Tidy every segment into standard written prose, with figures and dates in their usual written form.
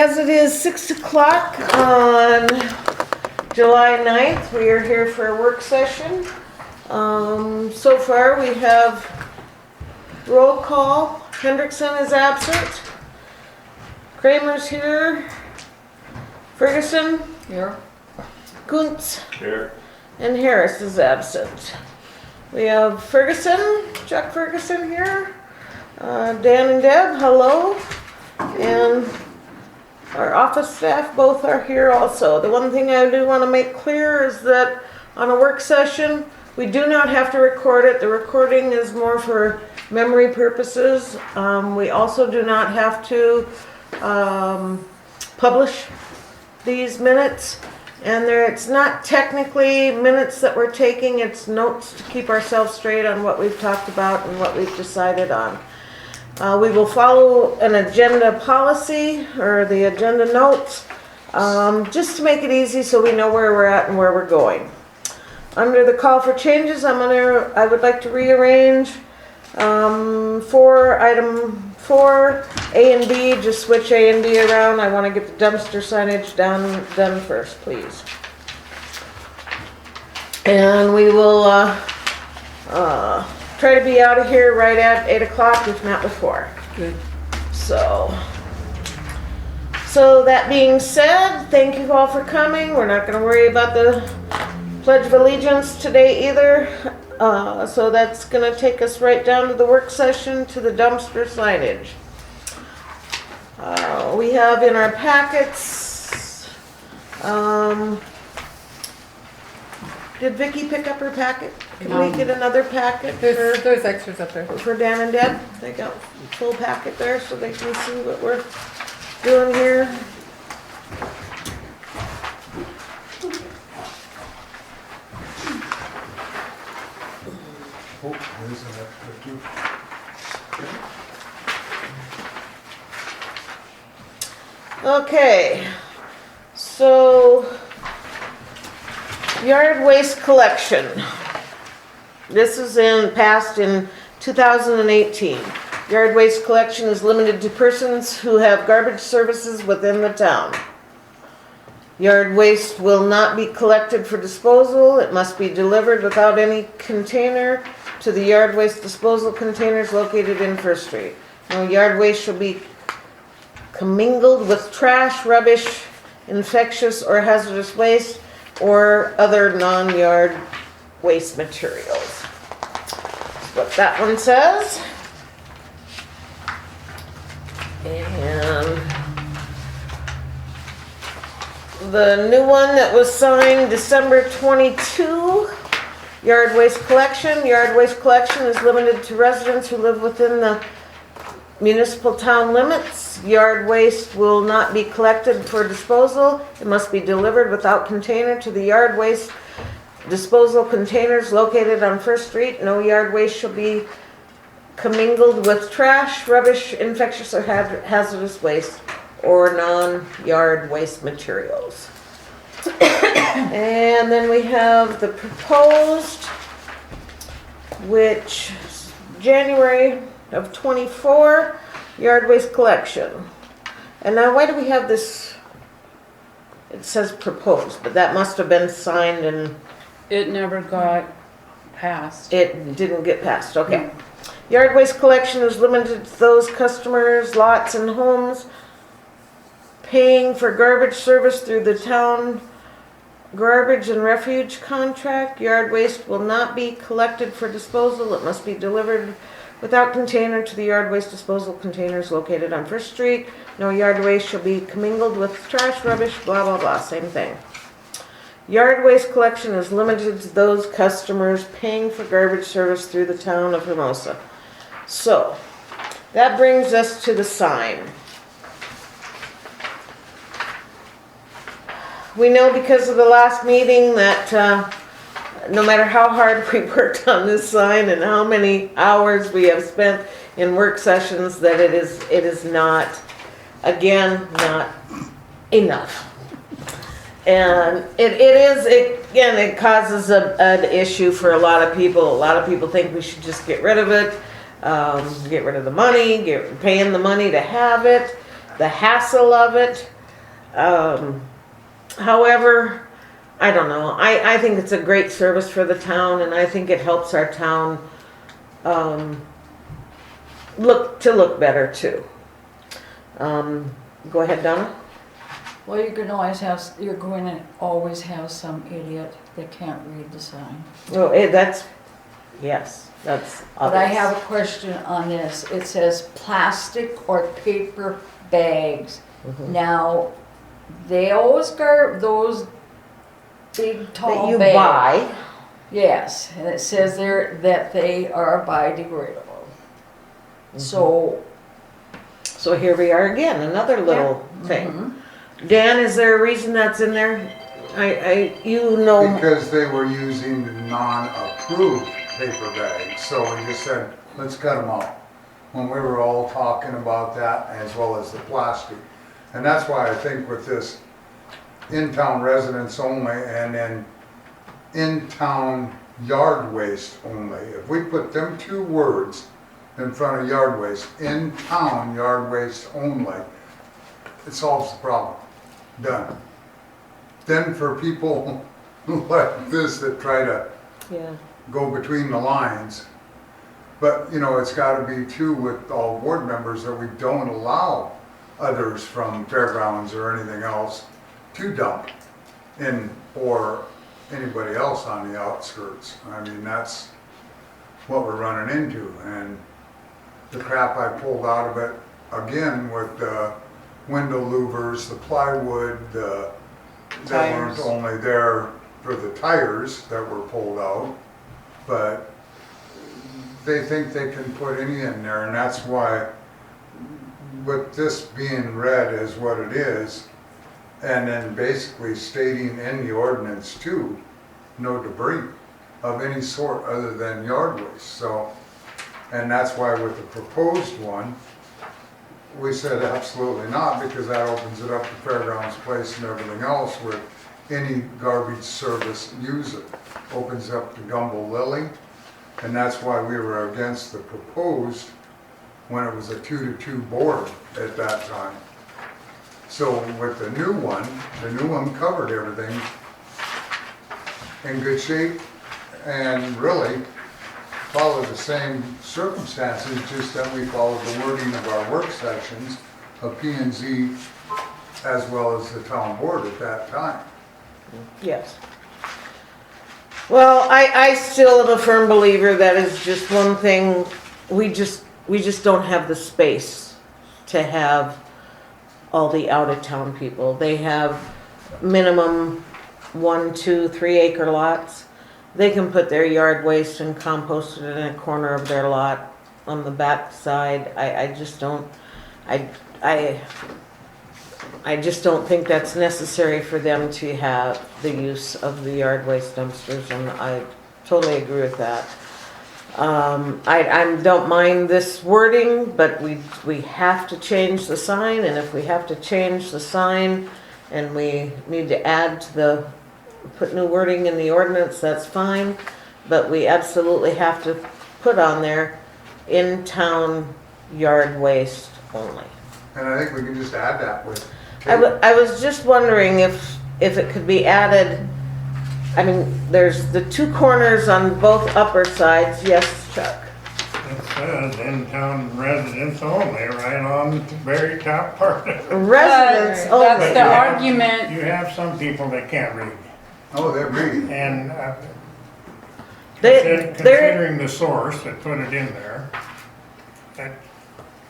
As it is 6 o'clock on July 9th, we are here for a work session. So far we have roll call. Hendrickson is absent. Kramer's here. Ferguson. Here. Kuntz. Here. And Harris is absent. We have Ferguson, Chuck Ferguson here. Dan and Deb, hello. And our office staff both are here also. The one thing I do want to make clear is that on a work session, we do not have to record it. The recording is more for memory purposes. We also do not have to publish these minutes. And it's not technically minutes that we're taking, it's notes to keep ourselves straight on what we've talked about and what we've decided on. We will follow an agenda policy or the agenda notes just to make it easy so we know where we're at and where we're going. Under the call for changes, I would like to rearrange for item 4, A and B, just switch A and B around. I want to get the dumpster signage done first, please. And we will try to be out of here right at 8 o'clock, if not before. Good. So that being said, thank you all for coming. We're not going to worry about the Pledge of Allegiance today either. So that's going to take us right down to the work session to the dumpster signage. We have in our packets, did Vicki pick up her packet? Can we get another packet There's extras up there. for Dan and Deb? They got a full packet there so they can see what we're doing here. Oh, there's an extra too. Okay, so yard waste collection. This is passed in 2018. Yard waste collection is limited to persons who have garbage services within the town. Yard waste will not be collected for disposal. It must be delivered without any container to the yard waste disposal containers located in First Street. No yard waste shall be commingled with trash, rubbish, infectious or hazardous waste, or other non-yard waste materials. That's what that one says. And the new one that was signed December 22, yard waste collection. Yard waste collection is limited to residents who live within the municipal town limits. Yard waste will not be collected for disposal. It must be delivered without container to the yard waste disposal containers located on First Street. No yard waste shall be commingled with trash, rubbish, infectious or hazardous waste, or non-yard waste materials. And then we have the proposed, which is January of 24, yard waste collection. And now why do we have this? It says proposed, but that must have been signed and It never got passed. it didn't get passed. Okay. Yard waste collection is limited to those customers, lots, and homes paying for garbage service through the town garbage and refuge contract. Yard waste will not be collected for disposal. It must be delivered without container to the yard waste disposal containers located on First Street. No yard waste shall be commingled with trash, rubbish, blah, blah, blah. Same thing. Yard waste collection is limited to those customers paying for garbage service through the town of Hermosa. So, that brings us to the sign. We know because of the last meeting that no matter how hard we worked on this sign and how many hours we have spent in work sessions, that it is not, again, not enough. And it causes an issue for a lot of people. A lot of people think we should just get rid of it. Get rid of the money, paying the money to have it, the hassle of it. However, I don't know. I think it's a great service for the town, and I think it helps our town look better too. Go ahead, Donna. Well, you're going to always have some idiot that can't read the sign. Well, yes, that's But I obvious. have a question on this. It says plastic or paper bags. Mhm. Now, they always got those big That tall you bags. buy. Yes, and it says there that they are biodegradable. So, So here we are again, another little thing. mhm. Dan, is there a reason that's in there? You know, Because they were using non-approved paper bags, so we just said, let's cut them out. When we were all talking about that, as well as the plastic. And that's why I think with this in-town residents only and then in-town yard waste only, if we put them two words in front of yard waste, in-town yard waste only, it solves the problem. Done. Then for people like this that try to yeah, go between the lines, but you know, it's gotta be too with all board members that we don't allow others from fairgrounds or anything else to dump in, or anybody else on the outskirts. I mean, that's what we're running into, and the crap I pulled out of it, again, with the window louvers, the plywood, that weren't Tires. only there for the tires that were pulled out, but they think they can put any in there, and that's why with this being read as what it is, and then basically stating in the ordinance too, no debris of any sort other than yard waste. So, and that's why with the proposed one, we said absolutely not, because that opens it up to Fairgrounds Place and everything else with any garbage service user. Opens up to Gumbo Lily, and that's why we were against the proposed when it was a 2-to-2 board at that time. So with the new one covered everything in good shape and really followed the same circumstances, just that we followed the wording of our work sections of P&Z as well as the town board at that time. yes. Well, I still am a firm believer that is just one thing, we just don't have the space to have all the out-of-town people. They have minimum 1, 2, 3 acre lots. They can put their yard waste and compost it in a corner of their lot on the back side. I just don't, I just don't think that's necessary for them to have the use of the yard waste dumpsters, and I totally agree with that. I don't mind this wording, but we have to change the sign, and if we have to change the sign and we need to put new wording in the ordinance, that's fine, but we absolutely have to put on there in-town yard waste only. And I think we can just add that with. I was just wondering if it could be added. I mean, there's the two corners on both upper sides. Yes, Chuck. It says in-town residents only, right on the very top part. Residents That's only. the argument. You have some people that can't read, Oh, they're reading. and They're considering the source that put it in there, that,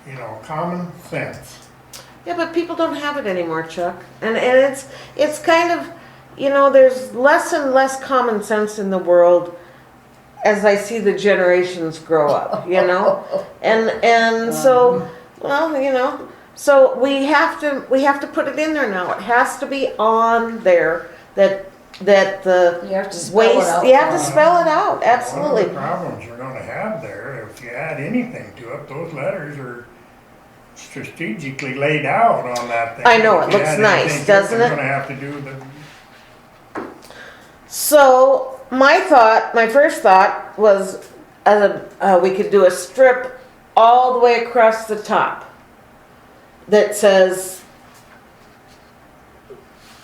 you know, common sense. yeah, but people don't have it anymore, Chuck. And it's kind of, you know, there's less and less common sense in the world as I see the generations grow up, you know? And so, well, you know, so we have to put it in there now. It has to be on there that the You have to spell waste, it out. you have to spell it out, One of absolutely. the problems you're gonna have there, if you add anything to it, those letters are strategically laid out on that thing. I know, it If you looks add nice, anything to it, doesn't they're it? gonna have to do the, So my first thought was we could do a strip all the way across the top that says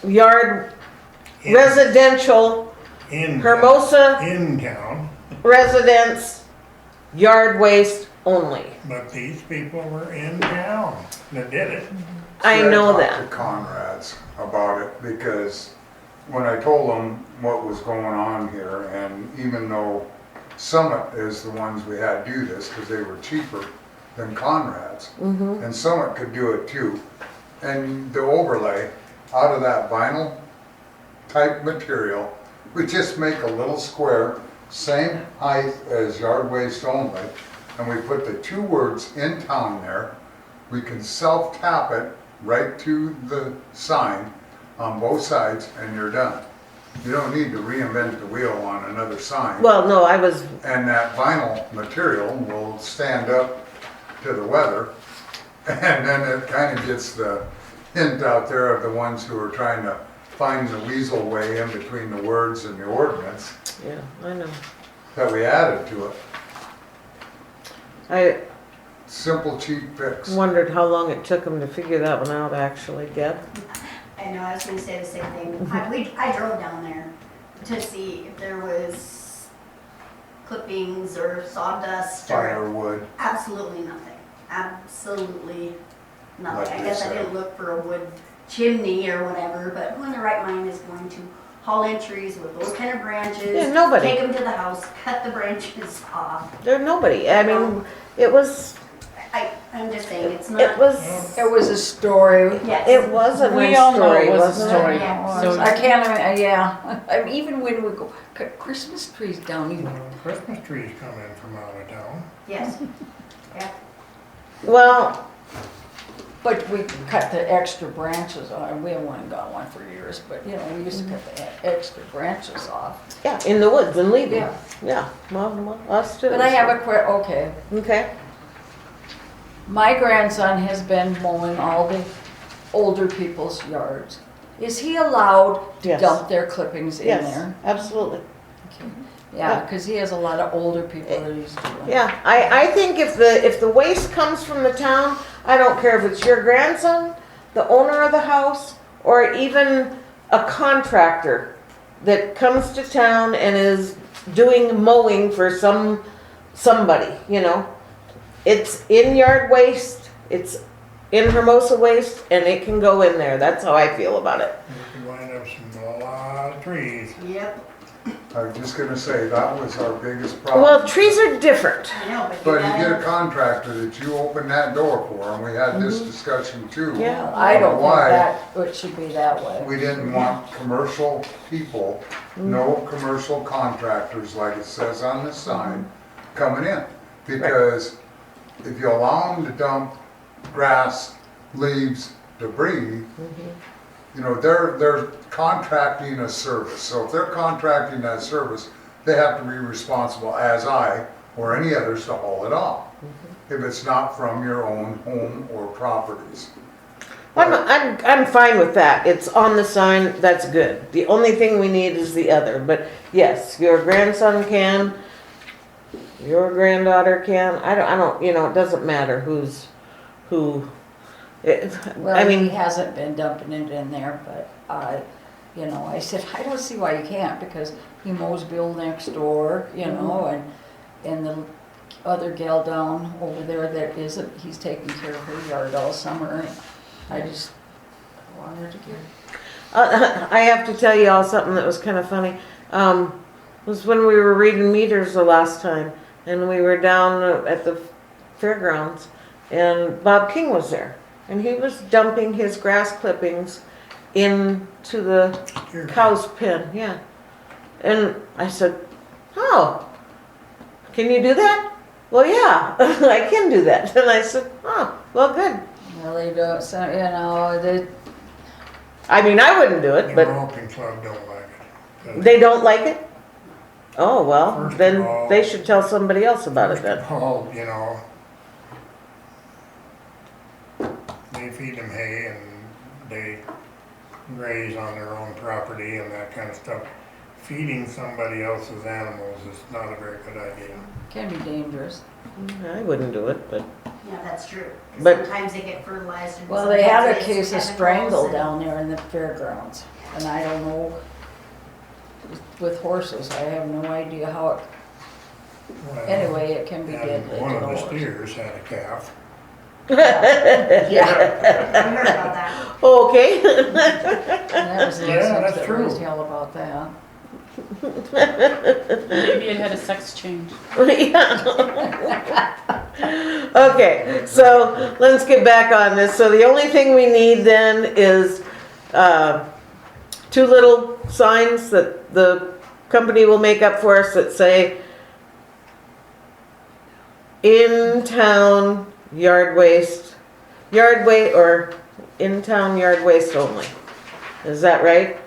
yard in- residential, in Hermosa in town, residents, yard waste only. but these people were in town that did it. I See, know talked that. to Conrad's about it because when I told them what was going on here, and even though Summit is the ones we had do this because they were cheaper than Conrad's, and Summit could do it too. And the overlay out of that vinyl type material, we just make a little square, same height as yard waste only, and we put the two words in town there. We can self-tap it right to the sign on both sides and you're done. You don't need to reinvent the wheel on another sign. Well, no, I was, And that vinyl material will stand up to the weather. And then it kind of gets the hint out there of the ones who are trying to find the weasel way in between the words and the ordinance yeah, I know. that we added to it. I Simple, cheap fix. wondered how long it took them to figure that one out, actually, Deb. I know, I was gonna say the same thing. I drove down there to see if there was clippings or sawdust or Firewood. absolutely nothing. Absolutely nothing. Like I they guess I said. didn't look for a wood chimney or whatever, but who in their right mind is going to haul in trees with those kind of branches? Yeah, nobody. Take them to the house, cut the branches off. There's nobody. I mean, it was, I'm just saying, it's it not. was, It was a story. Yes. it was a We nice all know story, it was a wasn't story. it? Yeah. So I can't, yeah, I mean, even when we go cut Christmas trees down, you Christmas trees come in from out of town. Yes. Yeah. Well, but we cut the extra branches off. We haven't got one for years, but you know, we used to cut the extra branches off. yeah, in the woods and leaving. Yeah. Yeah, well, us too. But I have a okay. Okay, My grandson has been mowing all the older people's yards. Is he allowed to Yes. dump their clippings in yes, there? absolutely. Okay. Yeah, because he has a lot of older people that he's doing. Yeah, I think if the waste comes from the town, I don't care if it's your grandson, the owner of the house, or even a contractor that comes to town and is doing mowing for somebody, you know. It's in yard waste, it's in Hermosa waste, and it can go in there. That's how I feel about it. You can wind up a lot of trees. Yep. I was just gonna say, that was our biggest problem. Well, trees are different. I know, but But you gotta- get a contractor that you open that door for, and we had this discussion too. Yeah. I don't think Why? that it should be that way. We didn't want commercial people, no commercial contractors, like it says on the sign, coming in. Because if you allow them to dump grass, leaves, debris, you know, they're contracting a service. So if they're contracting that service, they have to be responsible, as I or any others, to haul it off. If it's not from your own home or properties. I'm fine with that. It's on the sign, that's good. The only thing we need is the other, but yes, your grandson can, your granddaughter can, I don't, you know, it doesn't matter who. Well, I he mean, hasn't been dumping it in there, but you know, I said, I don't see why you can't, because he mows Bill next door, you know, and the other gal down over there that isn't, he's taking care of her yard all summer, and I just wanted to get. I have to tell you all something that was kind of funny. Was when we were reading meters the last time, and we were down at the fairgrounds, and Bob King was there, and he was dumping his grass clippings into the Here. cow's pen, yeah. And I said, "Oh, can you do that?" "Well, yeah, I can do that." And I said, "Oh, well, good." Well, they don't, so, you know, they, I mean, I wouldn't do it, The but roping club don't like it. 'Cause they don't like it? Oh, well, First of then all- they should tell somebody else about it First then. of all, you know, they feed them hay and they graze on their own property and that kind of stuff. Feeding somebody else's animals is not a very good idea. can be dangerous. I wouldn't do it, but, Yeah, that's true. 'Cause But- sometimes they get fertilized. And Well, they had a sometimes case of it's strangle chemicals and- down there in the fairgrounds, and I don't know, with horses, I have no idea how it, Well, anyway, it can be and deadly to one the of the horse. steers had a calf. Yeah, I heard about that. Okay. and that was the Yeah, instance that's that true. raised hell about that. Maybe it had a sex change. Okay, so let's get back on this. So the only thing we need then is, 2 little signs that the company will make up for us that say, in-town yard waste, or in-town yard waste only. Is that right?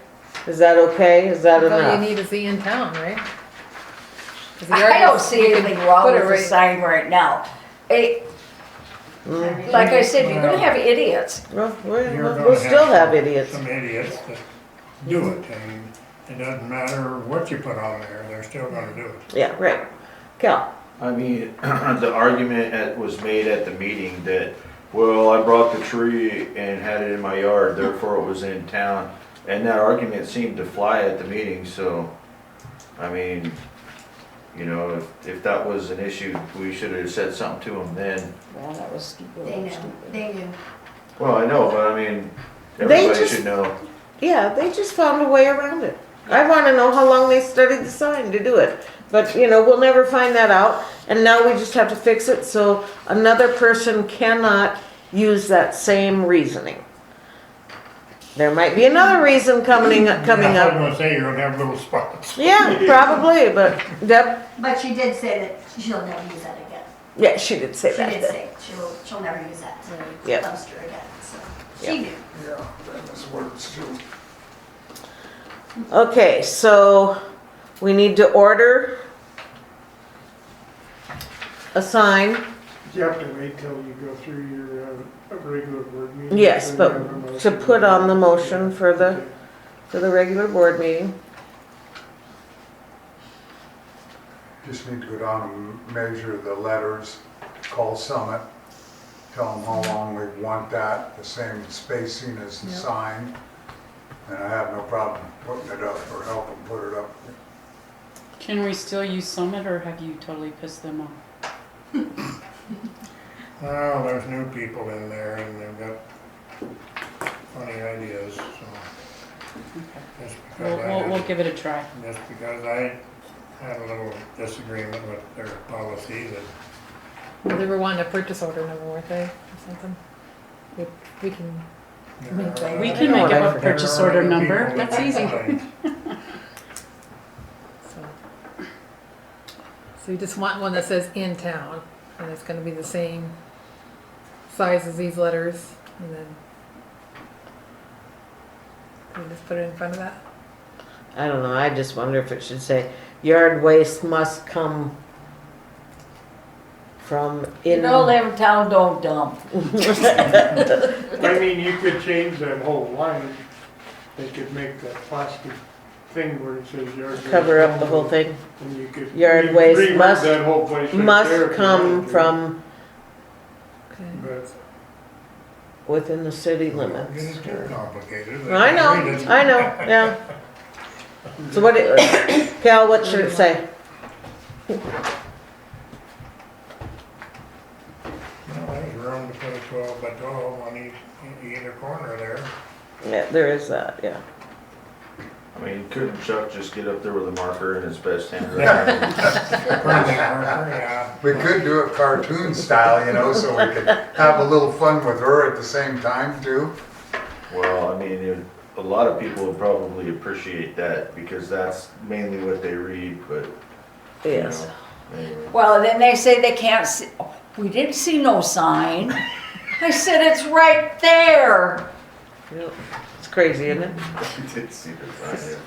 Is that okay? Is that All you enough? need is the in town, right? 'Cause the yard I don't waste, see you can anything wrong put it with the right- sign right now. Mm. Like I said, you're gonna have idiots. Well, You're we'll gonna still have some- idiots. Some idiots that do it, and it doesn't matter what you put on there, they're still gonna do it. Yeah, right. Cal? I mean, the argument was made at the meeting that, well, I brought the tree and had it in my yard, therefore it was in town. And that argument seemed to fly at the meeting, so, I mean, you know, if that was an issue, we should have said something to them then. Well, that was stupid. They knew, they knew. Well, I know, but I mean, They everybody just- should know. Yeah, they just found a way around it. I wanna know how long they studied the sign to do it. But, we'll never find that out, and now we just have to fix it so another person cannot use that same reasoning. There might be another reason coming I was up. gonna say, you're gonna have little spots. Yeah, probably, but Deb, But she did say that she'll never use that again. yeah, she did say She that. did say she'll never use that Yep. dumpster again, so Yep. she knew. Yeah, that was words too. Okay, so we need to order a sign. You have to wait till you go through your regular board meeting. Yes, Then but you have a to motion. put on the motion for the, Okay. for the regular board meeting. Just need to go down and measure the letters, call Summit, tell them how long we want that, the same spacing as the Yep. sign. And I have no problem putting it up or help them put it up. Can we still use Summit, or have you totally pissed them off? Well, there's new people in there and they've got funny ideas, so. Just because We'll give it a try. just because I had a little disagreement with their policy that Well, they were wanting a purchase order number, weren't they, or something? We can, there are- We I can know make what up I a forgot. purchase there are order other number. people that That's easy. complain. so you just want one that says in town, and it's gonna be the same size as these letters, and then can you just put it in front of that? I don't know, I just wonder if it should say, yard waste must come from in. Them town don't dump. I mean, you could change that whole line. They could make that plastic thing where it says yard. waste Cover up the whole only, thing. And you could. Yard re- waste reword must- that whole place right there Must if you come wanted to. from Okay. But within the city Don't get limits. it too complicated. I know, yeah. So what, Cal, what should it say? Well, there's room to put a 12 by 12 on either corner there. Yeah, there is that, yeah. I mean, couldn't Chuck just get up there with a marker in his best handwriting? Permanent marker, yeah. We could do it cartoon style, so we could have a little fun with her at the same time too. Well, I mean, a lot of people would probably appreciate that because that's mainly what they read, but, you Yes. know, anyway. Well, then they say they can't see, oh, we didn't see no sign. I said, it's right there. Yep. It's crazy, isn't it? I did see the sign.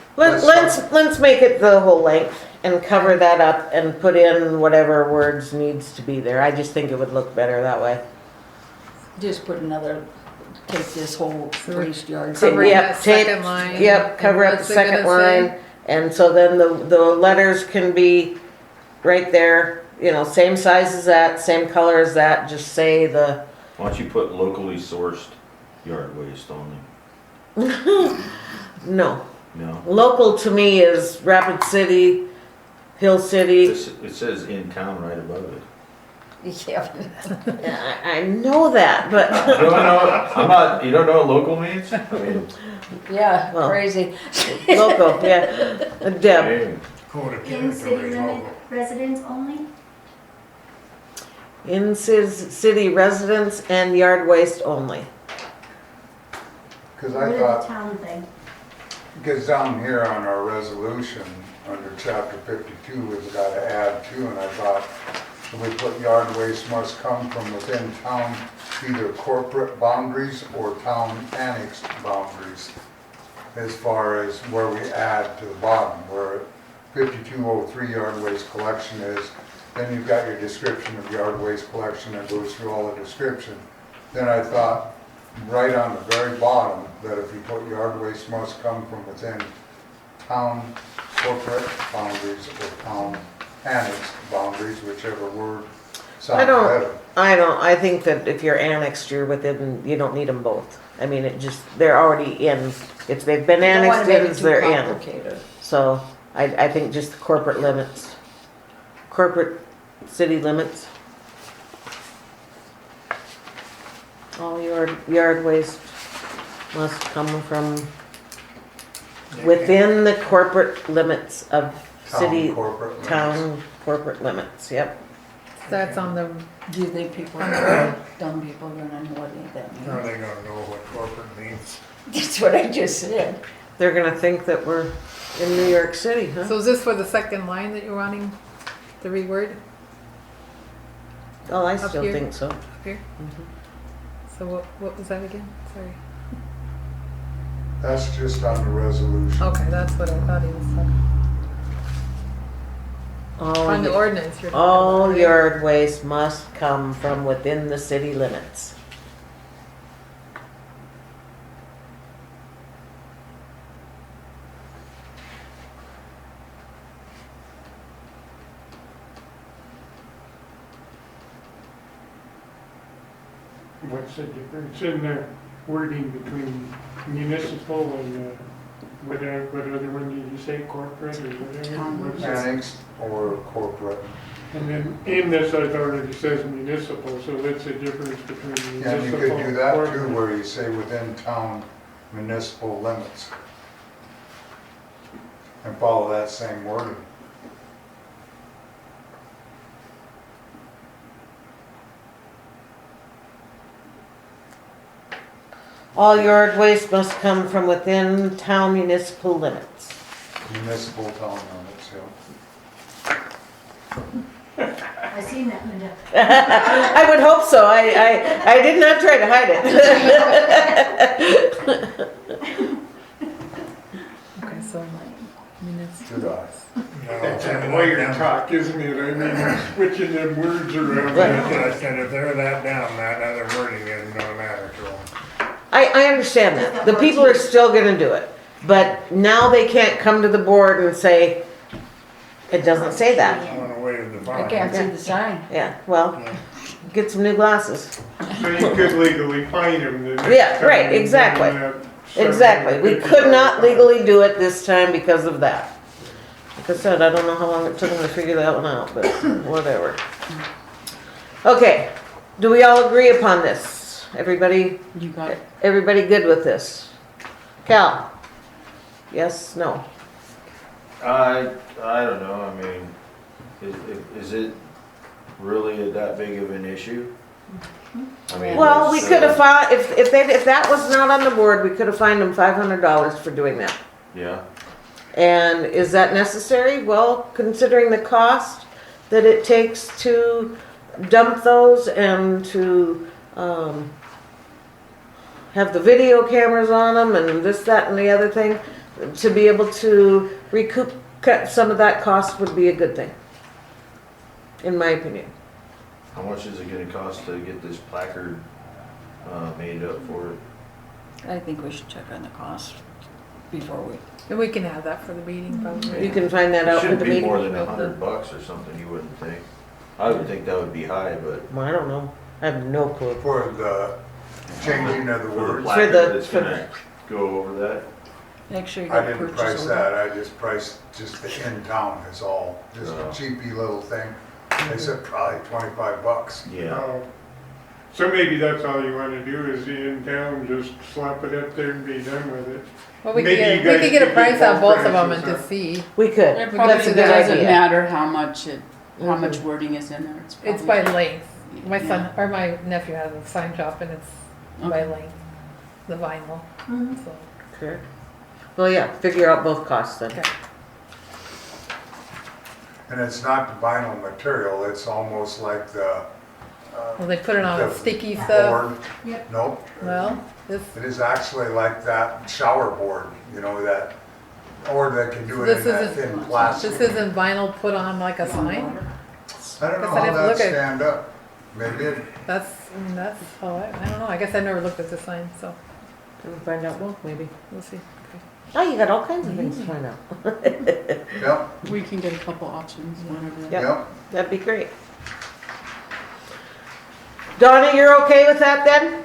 Let's make it the whole length and cover that up and put in whatever words needs to be there. I just think it would look better that way. Just put another, take this whole waste yard. Cover Yep, that tape- second line. Yep, cover up the What's it second gonna say? line, and so then the letters can be right there you know, same size as that, same color as that, just say the, Why don't you put locally sourced yard waste only? no. No? Local to me is Rapid City, Hill City. It says in town right above it. Yeah. I know that, but You don't know, you don't know what local means? I mean, Yeah, Well. crazy. local, yeah. Deb, hey, Code of In city territory limit local. residents only? in city residents and yard waste only. Cause What I is the thought, town thing? because down here on our resolution, under chapter 52, we've got to add to, and I thought, if we put yard waste must come from within town, either corporate boundaries or town annexed boundaries, as far as where we add to the bottom, where 5203 yard waste collection is, then you've got your description of yard waste collection that goes through all the description. Then I thought, right on the very bottom, that if you put yard waste must come from within town corporate boundaries or town annexed boundaries, whichever word sounds better. I think that if you're annexed, you're within, you don't need them both. I mean, they're already in, if they've been Don't wanna annexed make in, it too they're in. complicated. So I think just the corporate limits, corporate city limits. All yard waste must come from within the corporate limits of city, Corporate limits. town corporate limits, yep. That's on the, Do you think people, dumb people are gonna know what that How are means? they gonna know what corporate means? That's what I just said. They're gonna think that we're in New York City, huh? so is this for the second line that you're wanting to reword Oh, I up still here? think so. up here? So what was that again? Sorry. That's just on the resolution. Okay, that's what I thought he was talking. On the ordinance you're talking All about, right? yard waste must come from within the city limits. What's the difference in the wording between municipal and, what other one did you say, corporate or whatever? Town. What is it? Annexed or corporate. And then in this, I thought it says municipal, so that's the difference between municipal And and you could do that too, corporate. where you say within town municipal limits. And follow that same wording. All yard waste must come from within town municipal limits. Municipal town limits, yeah. I seen that, Linda. I would hope so. I did not try to hide it. Okay, so municipal. Good eye. That's a lawyer talk, isn't it? I mean, switching them words around. Right. I said if they're that down, that other wording isn't gonna matter to them. I understand that. The people are still gonna do it. But now they can't come to the board and say, it doesn't say that. On a way to the I can't see the sign. Yeah, well, get some new glasses. So you could legally fine them the next Yeah, right, time, exactly. and, Exactly. We could not legally do it this time because of that. Like I said, I don't know how long it took them to figure that one out, but whatever. Okay, do we all agree upon this? Everybody, You got it. everybody good with this? Cal? Yes, no? I don't know, I mean, is it really that big of an issue? I mean, Well, we it's, could have found, if that was not on the board, we could have fined them $500 for doing that. Yeah, And is that necessary? Well, considering the cost that it takes to dump those and to have the video cameras on them and this, that, and the other thing, to be able to recoup some of that cost would be a good thing, in my opinion. how much is it gonna cost to get this placard, made up for it? I think we should check on the cost before we, And we can have that for the meeting probably. You can find that It out for shouldn't the be meeting. more than $100 or something, you wouldn't think. I would think that would be high, but Well, I don't know. I have no clue. For the changing of the for the words, placard the- that's gonna go over that. Make sure you I got didn't purchase price order. that, I just priced just the in town is all, just a Oh. cheapy little thing. They said probably $25. Yeah. Oh. So maybe that's all you wanna do is in town, just slap it up there and be done with it. Well, we could Maybe get, you we guys could get a could price get on both of both them and prices, just see. We could. It probably That's a good doesn't idea. matter how much Mhm. wording is in there. It's by probably- length. My son, Yeah. or my nephew has a sign shop and it's by Okay. length, the vinyl, Mhm. so. Okay. Well, yeah, figure out both costs then. Okay. And it's not the vinyl material, it's almost like the, Well, they put it on the sticky stuff. board. Yep. Nope. Well, this, It is actually like that shower board, you know, that, or they can do it This in that isn't- thin plastic. this isn't vinyl put on like a sign? I don't know guess I'd how have to that look at- stand up. Maybe it, That's how I don't know. I guess I never looked at the sign, so Can we find out both, maybe? we'll see. Oh, you got all kinds of things to find out. yep, We can get a couple options, whatever. Yep. yep. That'd be great. Donna, you're okay with that then?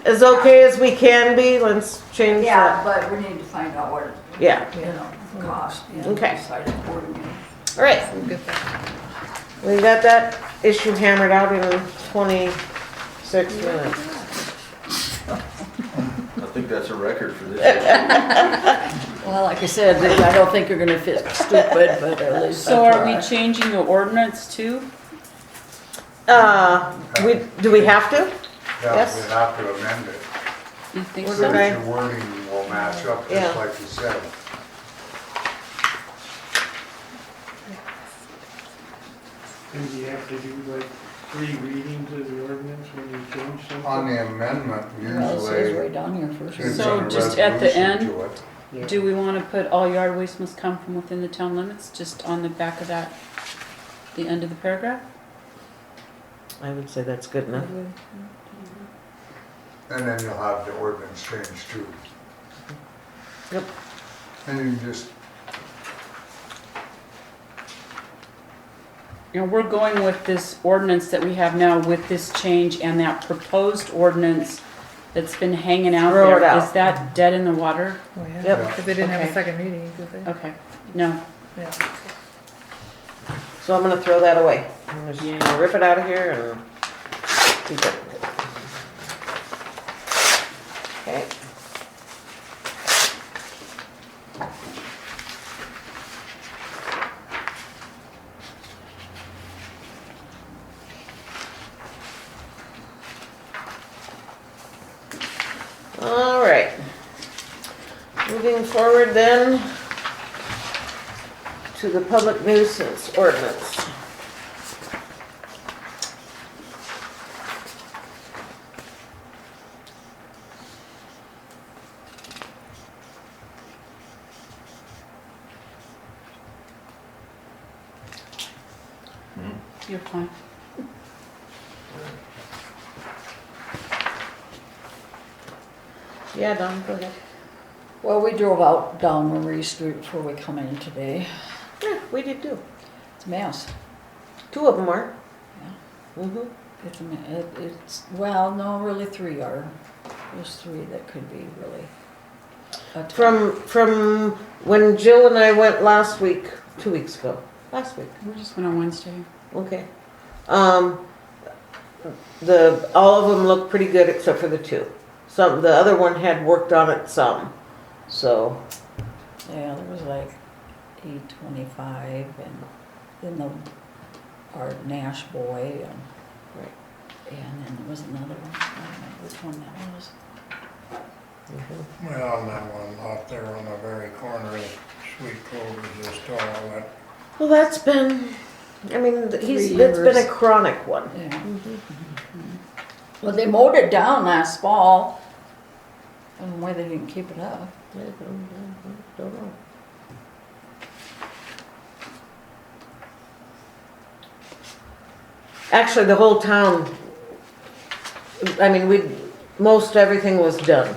As okay as we can be? Let's change Yeah, that. but we need to find out what, Yeah. you know, cost. and Okay. decide accordingly. All right. We'll get that. We got that issue hammered out in 26 minutes. I think that's a record for this. Well, like I said, I don't think you're gonna fit stupid, but at least So I are we tried. changing the ordinance too? Do we have to? Yeah, Yes. we have to amend it. You think What So did so? I- that your wording will match up Yeah. just like you said. And you have to do like 3 readings of the ordinance when you change something? On the amendment, Well, it says usually. right down here first. it's So in a just at the resolution end? to it. Yeah. Do we want to put all yard waste must come from within the town limits, just on the back of that, the end of the paragraph? I would say that's good enough. And then you'll have the ordinance changed too. Yep. And you can just, You know, we're going with this ordinance that we have now with this change and that proposed ordinance that's been hanging out Throw it there. out. Is that dead in the water? Oh, yeah. Yep. Because they didn't have Okay. a second reading, did they? Okay, no. Yeah. So I'm gonna throw that away. I'm just Yeah. gonna rip it out of here and keep it. Okay. All right. Moving forward then to the public nuisance ordinance. You're fine. Yeah, Don, go ahead. Well, we drove out down Marie Street before we come in today. Yeah, we did too. It's a mess. 2 of them are. Yeah. Mm-hmm. It's a, it's, well, no, really 3 are. There's 3 that could be really. a tough- From when Jill and I went last week, 2 weeks ago, last week. We just went on Wednesday. Okay. All of them look pretty good except for the 2. The other one had worked on it some, so. Yeah, there was like 825 and then our Nash boy and. Right. And then there was another one. I don't remember which one that was. Mm-hmm. Well, on that one out there on the very corner of Sweet Clover, just all that, Well, that's been, I mean, it's 3 been a years. chronic one. Yeah. Well, they mowed it down last fall. I don't know why they didn't keep it up. Don't know. Actually, the whole town, I mean, most everything was done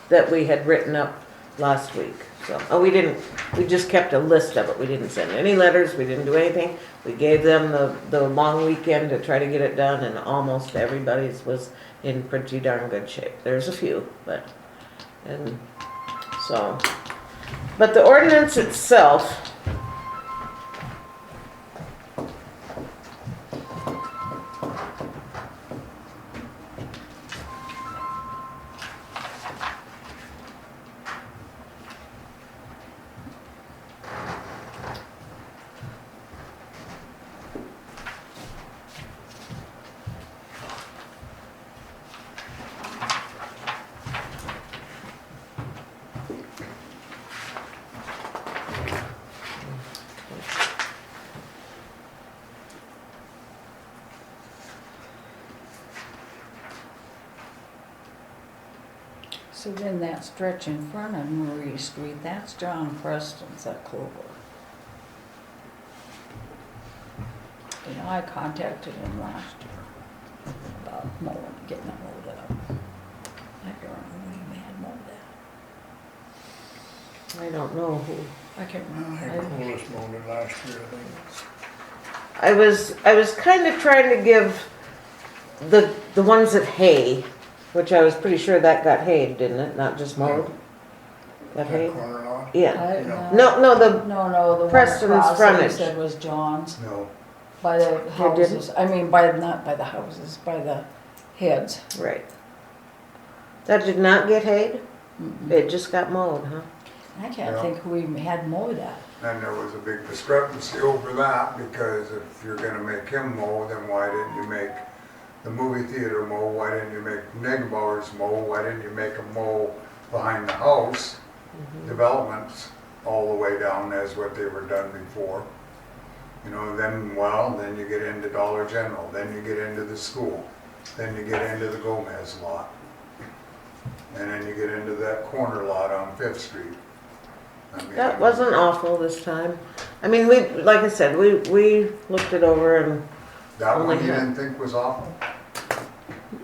that we had written up. last week. So, we just kept a list of it. We didn't send any letters, we didn't do anything. We gave them the long weekend to try to get it done, and almost everybody's was in pretty darn good shape. There's a few, but the ordinance itself, So then that stretch in front of Marie Street, that's John Preston's, that Clover. You know, I contacted him last year about mowing, getting it mowed up. I don't know when he had mowed that. I don't know who. I can't I remember. think Willis mowed it last year, I think. I was kind of trying to give the ones at hay, which I was pretty sure that got hayed, didn't it? Not just mowed? Got That hayed? corner lot? Yeah. I- No, the No, the one Preston's across that he frontage. said was John's, No, by the didn't? houses, I mean, not by the houses, by the heads. right. That did not get hayed? Mm-mm. It just got mowed, huh? I can't Yeah. think who even had mowed that. and there was a big discrepancy over that, because if you're gonna make him mow, then why didn't you make the movie theater mow? Why didn't you make Negbauer's mow? Why didn't you make a mow behind the house? Developments all the way down as what they were done before. You know, then you get into Dollar General, then you get into the school, then you get into the Gomez lot. And then you get into that corner lot on Fifth Street. I mean, That wasn't awful this time. I mean, like I said, we looked it over and That one only you had- didn't think was awful?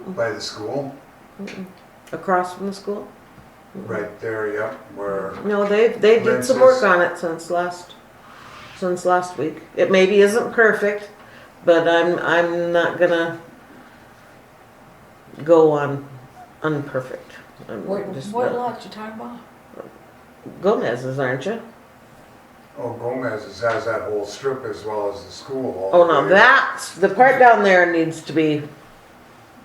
By the school? across from the school. Right there, yep, where, No, they did some work on it since last week. It maybe isn't perfect, but I'm not gonna go on unperfect. I'm just What not- lot you talking about? Gomez's, aren't you? oh, Gomez's has that whole strip as well as the school. all Oh the no, way. that's the part down there needs to be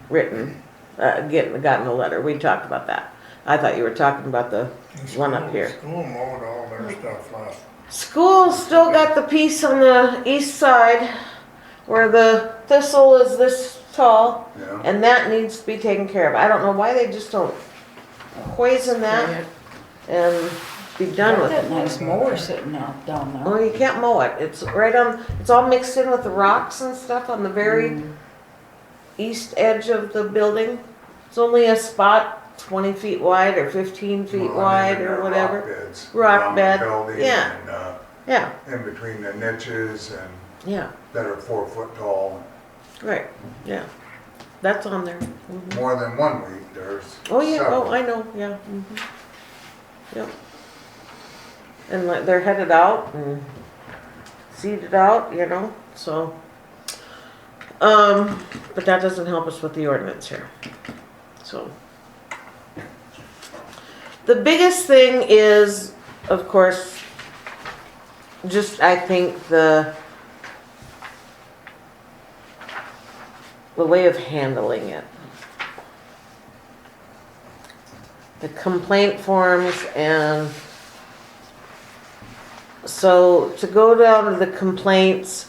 written. Gotten a letter. We talked about that. I thought you were talking about the one up here. School mowed all their stuff last. School still got the piece on the east side where the thistle is this tall, Yeah, and that needs to be taken care of. I don't know why they just don't poison that and be done Got with that it. nice mower sitting out down there. Oh, you can't mow it. It's right on, it's all mixed in with the rocks and stuff on the very east edge of the building. It's only a spot 20 feet wide or 15 feet Well, and wide then or there are whatever. Rock beds. Rock around bed, the building yeah. and, Yeah, in between the niches and yeah, that are 4 foot tall. right, yeah. That's on there. Mhm. More than one week, there's Oh, yeah, several. oh, I know, yeah. Yep. And like, they're headed out and seeded out, you know, so. But that doesn't help us with the ordinance here, so. The biggest thing is, of course, just, I think, the way of handling it. The complaint forms, and so to go down to the complaints,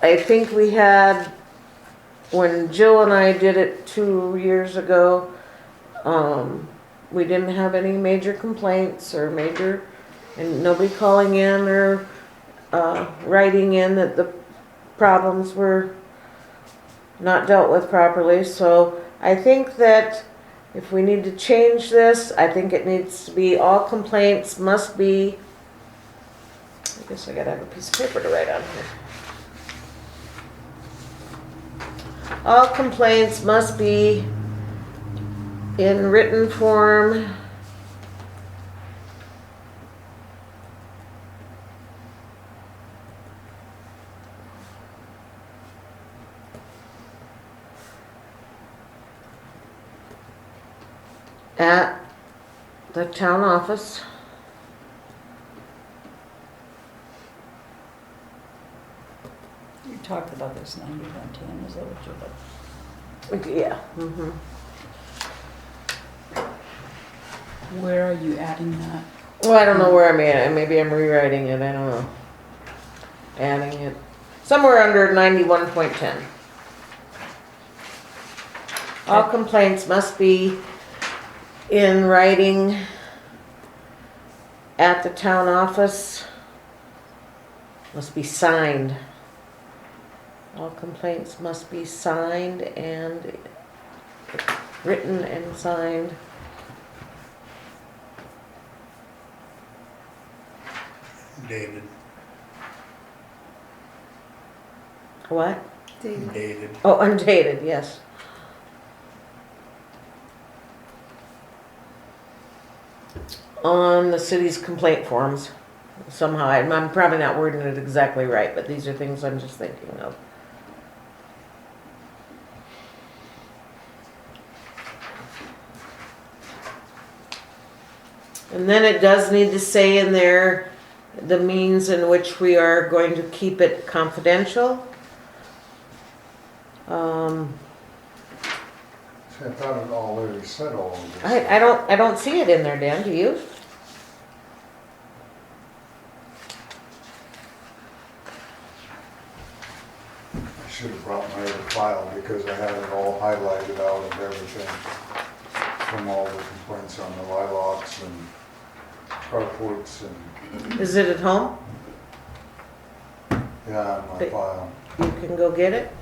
I think we had, when Jill and I did it 2 years ago, we didn't have any major complaints or and nobody calling in or writing in that the problems were not dealt with properly. So I think that if we need to change this, I think it needs to be all complaints must be, I guess I gotta have a piece of paper to write on here. All complaints must be in written form. At the town office. You talked about this 9110, is that what you're like? Yeah. Where are you adding that? Well, I don't know where I'm at. Maybe I'm rewriting it. I don't know. Adding it. Somewhere under 91.10. All complaints must be in writing at the town office. Must be signed. All complaints must be signed and written and signed. Dated, What? dated. Oh, undated, yes. On the city's complaint forms. Somehow, I'm probably not wording it exactly right, but these are things I'm just thinking of. And then it does need to say in there the means in which we are going to keep it confidential. See, I thought it already said all of this. I don't see it in there, Dan, do you? I should have brought my other file because I had it all highlighted out of everything from all the complaints on the lilacs and carports and, Is it at home? yeah, in my file. You can go get it?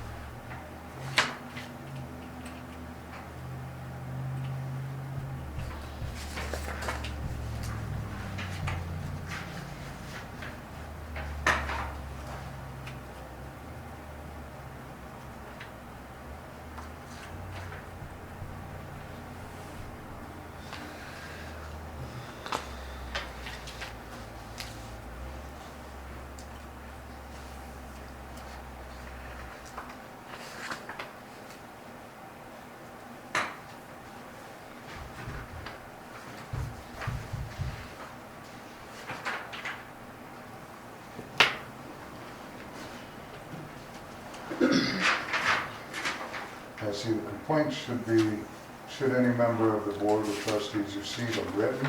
I see the complaint should any member of the board of trustees receive a written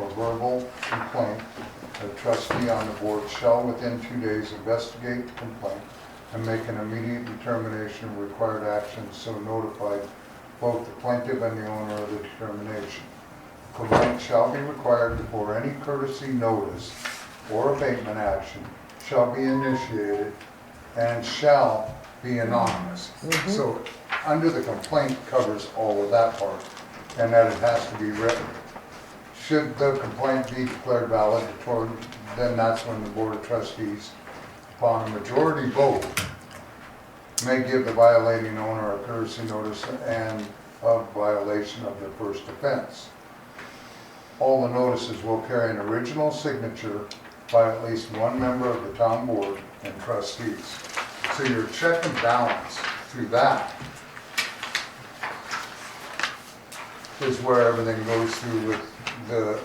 or verbal complaint, the trustee on the board shall within 2 days investigate the complaint and make an immediate determination of required actions so notified both the plaintiff and the owner of the determination. Complaint shall be required before any courtesy notice or abatement action shall be initiated and shall be anonymous. So under the complaint covers all of that part, and that it has to be written. Should the complaint be declared valid, then that's when the board of trustees, upon a majority vote, may give the violating owner a courtesy notice and of violation of the first offense. All the notices will carry an original signature by at least one member of the town board and trustees. So your check and balance through that is where everything goes through with the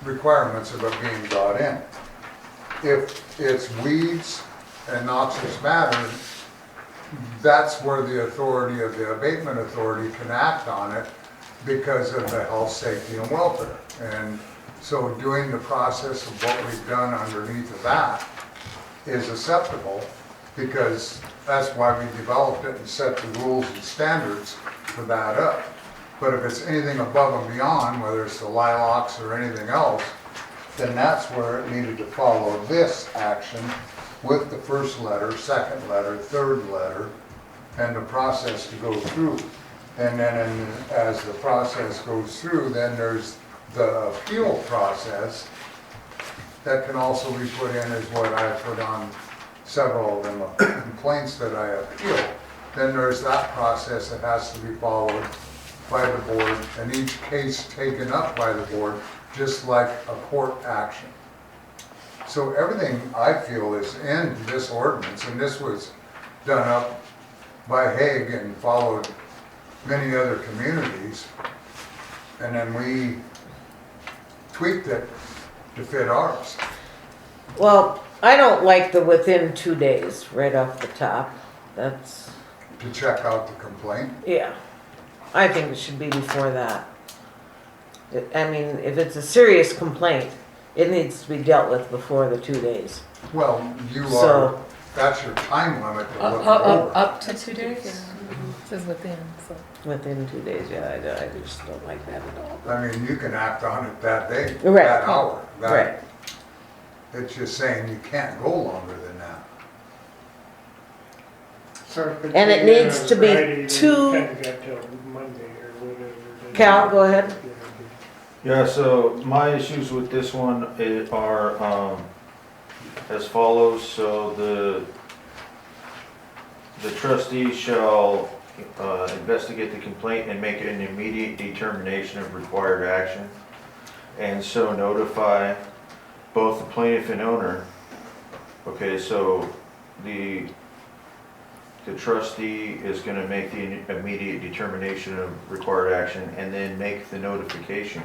requirements of it being brought in. If it's weeds and noxious matter, that's where the authority of the abatement authority can act on it because of the health, safety, and welfare. And so doing the process of what we've done underneath of that is acceptable because that's why we developed it and set the rules and standards for that up. But if it's anything above and beyond, whether it's the lilacs or anything else, then that's where it needed to follow this action with the first letter, second letter, third letter, and the process to go through. And then as the process goes through, then there's the appeal process that can also be put in as what I put on several of them complaints that I appeal. Then there's that process that has to be followed by the board and each case taken up by the board, just like a court action. So everything I feel is in this ordinance, and this was done up by Hague and followed many other communities. And then we tweaked it to fit ours. Well, I don't like the within 2 days right off the top. That's, To check out the complaint. yeah. I think it should be before that. I mean, if it's a serious complaint, it needs to be dealt with before the 2 days. Well, you are, So- that's your time limit to look it Up over. to 2 days? It says within, so. Within 2 days, yeah, I just don't like that at all. I mean, you can act on it that day, Right. that hour. that- Right. It's just saying you can't go longer than that. So if it's And it in needs on to be Friday, then two- you kinda got till Monday or whatever. then- Cal, go ahead. Yeah, so my issues with this one are, as follows. So the trustees shall, investigate the complaint and make an immediate determination of required action. And so notify both the plaintiff and owner. Okay, so the trustee is gonna make the immediate determination of required action and then make the notification.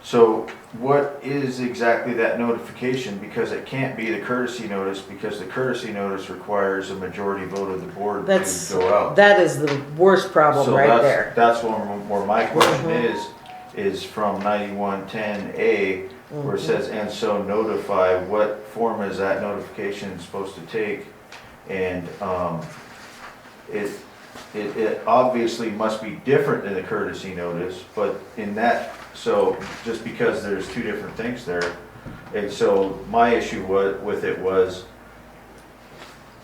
So what is exactly that notification? Because it can't be the courtesy notice, because the courtesy notice requires a majority vote of the board That's, to go out. that is the worst problem So right that's- there. That's where my question Mhm. is from 9110A, where it Mhm. says, and so notify, what form is that notification supposed to take? And, it obviously must be different than the courtesy notice, but in that, so just because there's two different things there. And so my issue with it was,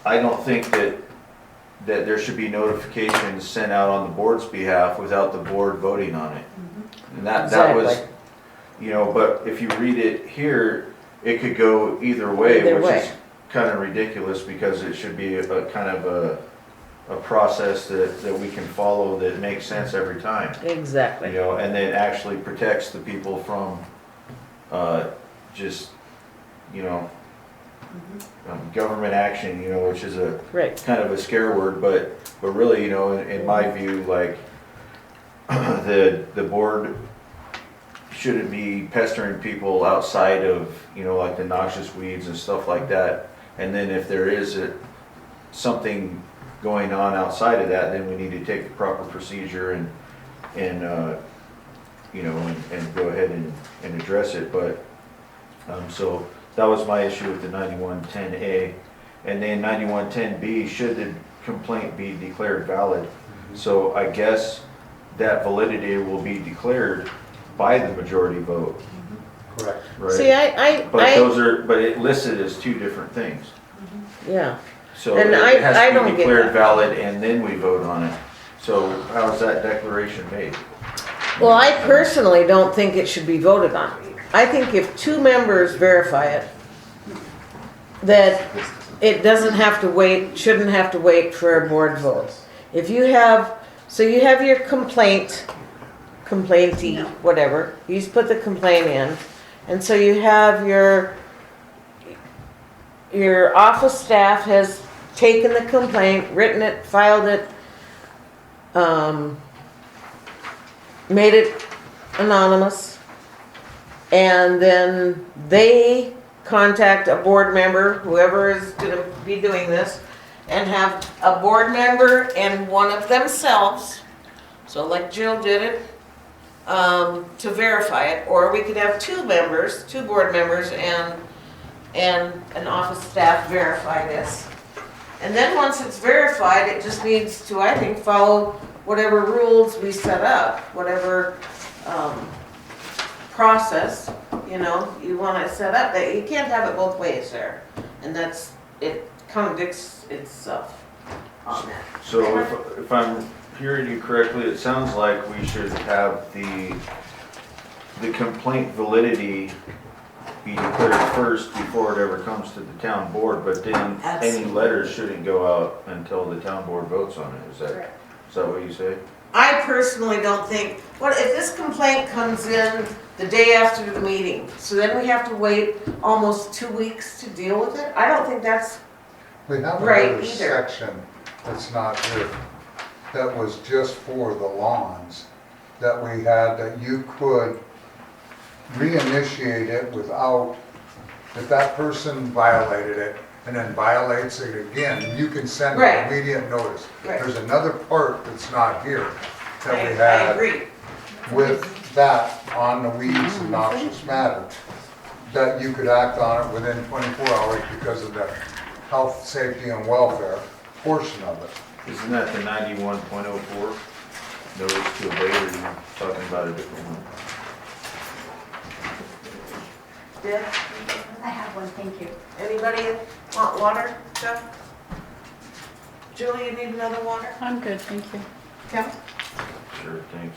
I don't think that there should be notifications sent out on the board's behalf without the board voting on it. And that was, Exactly. you know, but if you read it here, it could go either way, Either which way. is kind of ridiculous, because it should be a kind of a process that we can follow that makes sense every time. You Exactly. know, and then actually protects the people from, just, you know, government action, you know, which is a Right. kind of a scare word, but really, you know, in my view, like, the board shouldn't be pestering people outside of, you know, like the noxious weeds and stuff like that. And then if there is something going on outside of that, then we need to take the proper procedure and you know, and go ahead and address it. But, so that was my issue with the 9110A. And then 9110B, should the complaint be declared valid? So I guess that validity will be declared by the majority vote, Correct. right? See, But it listed as two different things. yeah. So And it I has don't to be get declared that. valid and then we vote on it. So how is that declaration made? Well, I personally don't think it should be voted on. I think if 2 members verify it, that it doesn't have to wait, shouldn't have to wait for a board vote. If you have, so you have your complaintee, No. whatever, he's put the complaint in, and so you have your office staff has taken the complaint, written it, filed it, made it anonymous, and then they contact a board member, whoever is gonna be doing this, and have a board member and one of themselves, so like Jill did it, to verify it, or we could have 2 members, 2 board members and an office staff verify this. And then once it's verified, it just needs to, I think, follow whatever rules we set up, whatever process, you know, you want to set up. That you can't have it both ways there, and that's, it contradicts itself on that. So if I'm hearing you correctly, it sounds like we should have the complaint validity be declared first before it ever comes to the town board, but then any Absolutely. letters shouldn't go out until the town board votes on it. Is that what you say? I personally don't think, what, if this complaint comes in the day after the meeting, so then we have to wait almost 2 weeks to deal with it? I don't think that's, We have Right, another either. section that's not here, that was just for the lawns, that we had, that you could reinitiate it without, if that person violated it and then violates it again, you can send Right. an immediate notice. Right. There's another part that's not here, that we I had agree. with that on the weeds and noxious matter, that you could act on it within 24 hours because of the health, safety, and welfare portion of it. Isn't that the 91.04? Notice to abate, or are you talking about a different one? Deb, I have one, thank you. anybody want water? Jeff? Julie, you need another water? I'm good, thank you. Kim? Sure, thanks.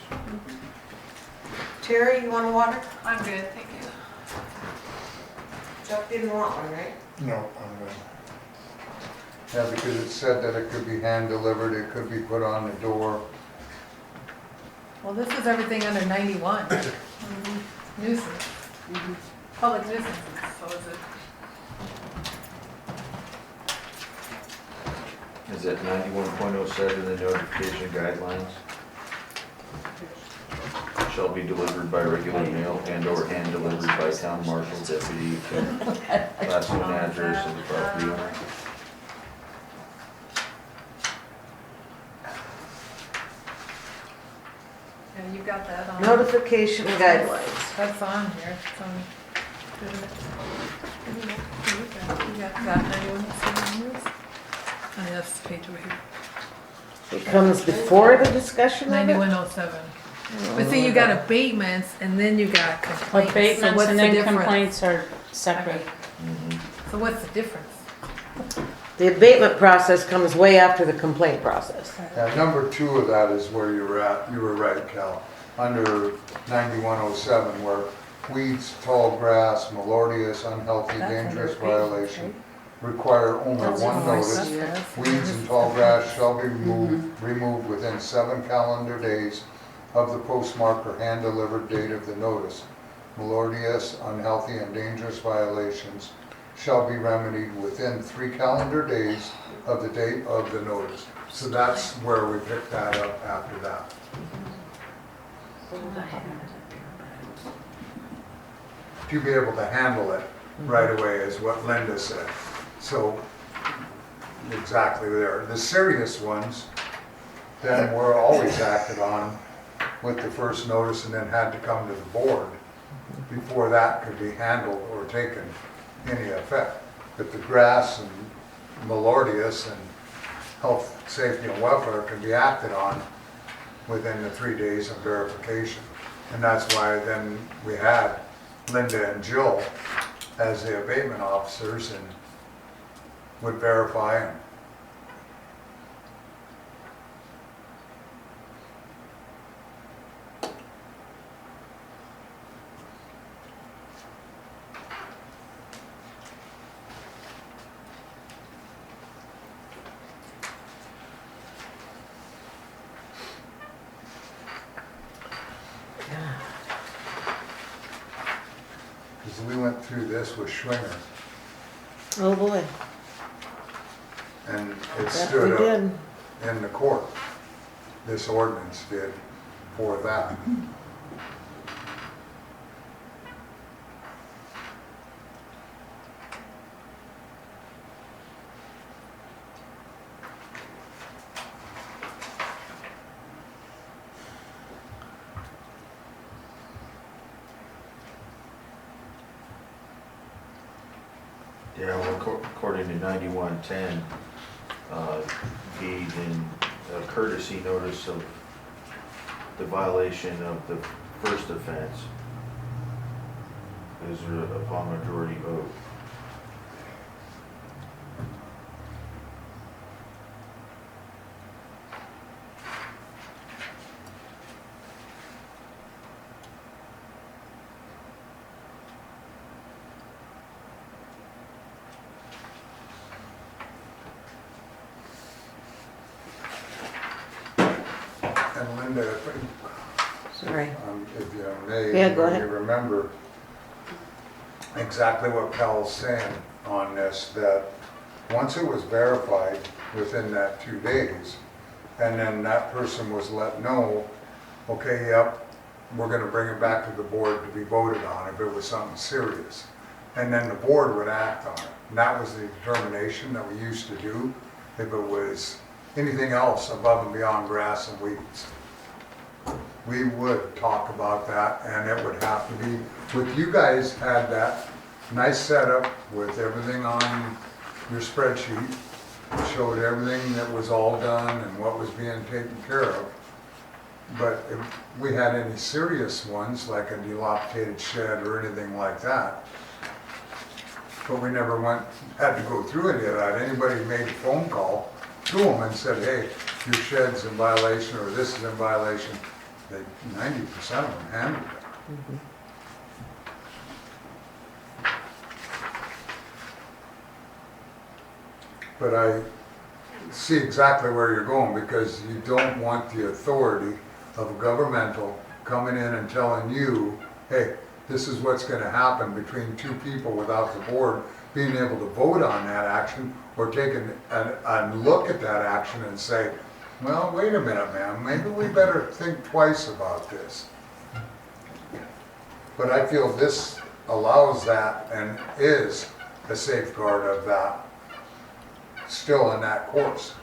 Terry, you want a water? I'm good, thank you. Jeff didn't want one, right? No, I'm good. Yeah, because it said that it could be hand delivered, it could be put on the door. Well, this is everything under 91. Nuisance. Public nuisance, so is it? Is that 91.07, the notification guidelines? Shall be delivered by regular mail and or hand delivered by town marshal deputy to last known address of the property owner. Yeah, you got that on. Notification guidelines. That's on here, it's on. You got that 91 news? And that's the page over here. It comes before the discussion of it? 9107. But see, you got abatements and then you got complaints. So Abatements what's and the then difference? complaints are separate. So what's the difference? The abatement process comes way after the complaint process. Number 2 of that is where you were at, you were right, Cal, under 9107, where weeds, tall grass, malodious, unhealthy, That's under dangerous abatement, violation require only That's one what I notice. said. Weeds and tall grass shall be removed within 7 calendar days of the postmark or hand-delivered date of the notice. Melodious, unhealthy, and dangerous violations shall be remedied within 3 calendar days of the date of the notice. So that's where we picked that up after that. To be able to handle it right away is what Linda said. So, exactly there. The serious ones, then were always acted on with the first notice and then had to come to the board before that could be handled or taken any effect. But the grass and malodious and health, safety, and welfare can be acted on within the 3 days of verification. And that's why then we had Linda and Jill as the abatement officers and would verify and because we went through this with Schwinger Oh, boy. and it That we stood up did. in the court. This ordinance did for that. Yeah, well, according to 9110, be then a courtesy notice of the violation of the first offense is upon majority vote. And Linda, Sorry. if you may, Yeah, go maybe ahead. remember exactly what Cal's saying on this, that once it was verified within that 2 days, and then that person was let know, okay, yep, we're gonna bring it back to the board to be voted on if it was something serious. And then the board would act on it. And that was the determination that we used to do if it was anything else above and beyond grass and weeds. We would talk about that, and it would have to be, with you guys had that nice setup with everything on your spreadsheet, showed everything that was all done and what was being taken care of. But if we had any serious ones, like a dilapidated shed or anything like that, but we never had to go through any of that. Anybody made a phone call to them and said, hey, your shed's in violation or this is in violation, 90% of them handled it. But I see exactly where you're going, because you don't want the authority of a governmental coming in and telling you, hey, this is what's gonna happen between two people without the board being able to vote on that action or taking a look at that action and say, well, wait a minute, ma'am, maybe we better think twice about this. But I feel this allows that and is a safeguard of that, still in that course.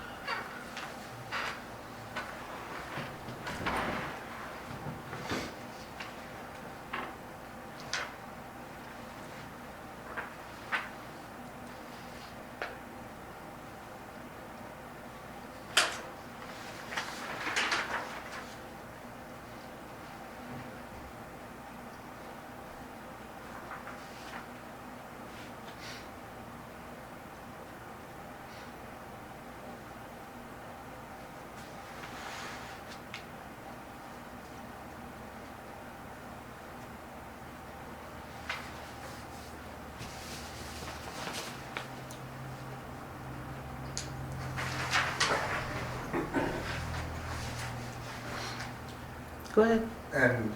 Go ahead. And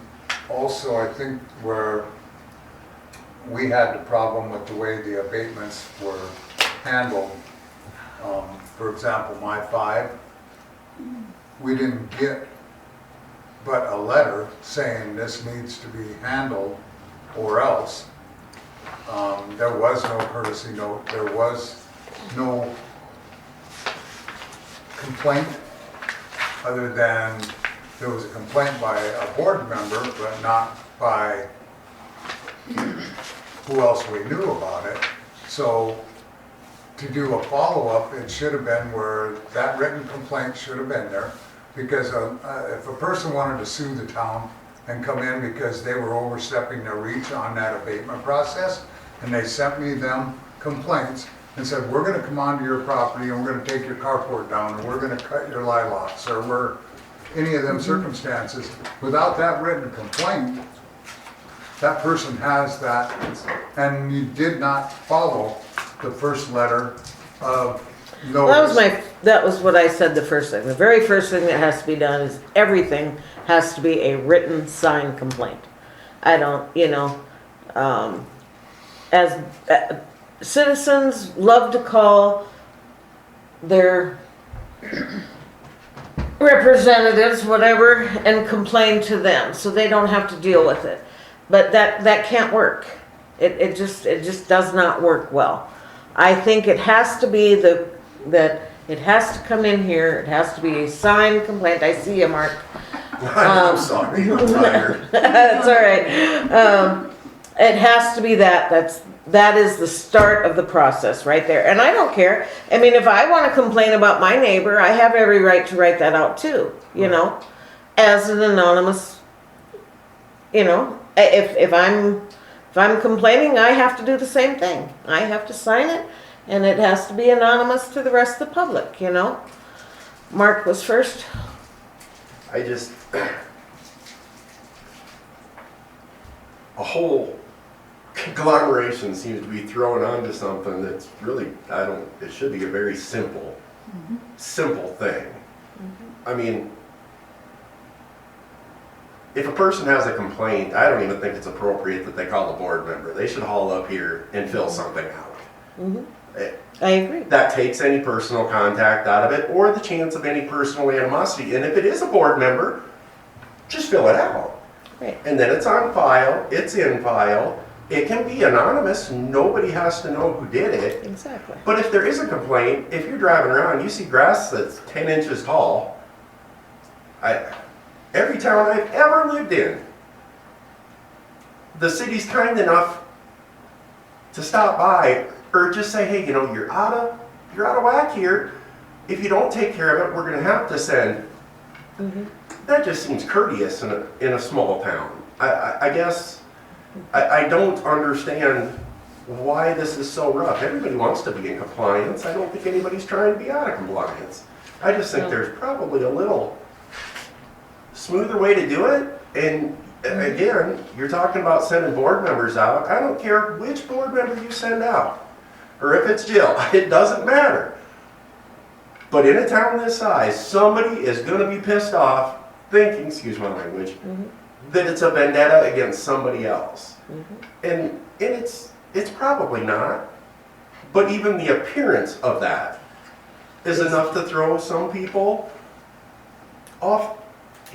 also, I think where we had the problem with the way the abatements were handled, for example, my 5, we didn't get but a letter saying this needs to be handled or else. There was no courtesy note, there was no complaint, other than there was a complaint by a board member, but not by who else we knew about it. So to do a follow-up, it should have been where that written complaint should have been there, because if a person wanted to sue the town and come in because they were overstepping their reach on that abatement process, and they sent me them complaints and said, we're gonna come onto your property and we're gonna take your carport down, or we're gonna cut your lilacs, or we're any of them circumstances, without that written complaint, that person has that, and you did not follow the first letter of notice. That was what I said the first thing. The very first thing that has to be done is everything has to be a written signed complaint. I don't, as citizens love to call their representatives, whatever, and complain to them, so they don't have to deal with it. But that can't work. It just does not work well. I think it has to be that it has to come in here. It has to be a signed complaint. I see you, Mark. I'm sorry, I'm tired. That's all right. It has to be that is the start of the process right there. And I don't care. I mean, if I want to complain about my neighbor, I have every right to write that out too, as an anonymous, if I'm complaining, I have to do the same thing. I have to sign it, and it has to be anonymous to the rest of the public, Mark was first. A whole conglomeration seems to be thrown onto something that's really, it should be a very simple thing. I mean, if a person has a complaint, I don't even think it's appropriate that they call the board member. They should haul up here and fill something out. Mhm. Eh, I agree. That takes any personal contact out of it or the chance of any personal animosity. And if it is a board member, just fill it out. Right. And then it's on file, it's in file. It can be anonymous, nobody has to know who did it. Exactly. But if there is a complaint, if you're driving around, you see grass that's 10 inches tall, every town I've ever lived in, the city's kind enough to stop by or just say, hey, you know, you're out of whack here. If you don't take care of it, we're gonna have to send. That just seems courteous in a small town. I guess I don't understand why this is so rough. Everybody wants to be in compliance. I don't think anybody's trying to be out of compliance. I just think there's probably a little smoother way to do it. And again, you're talking about sending board members out. I don't care which board member you send out, or if it's Jill, it doesn't matter. But in a town this size, somebody is gonna be pissed off thinking, excuse my language, that it's a vendetta against somebody else. And it's probably not, but even the appearance of that is enough to throw some people off,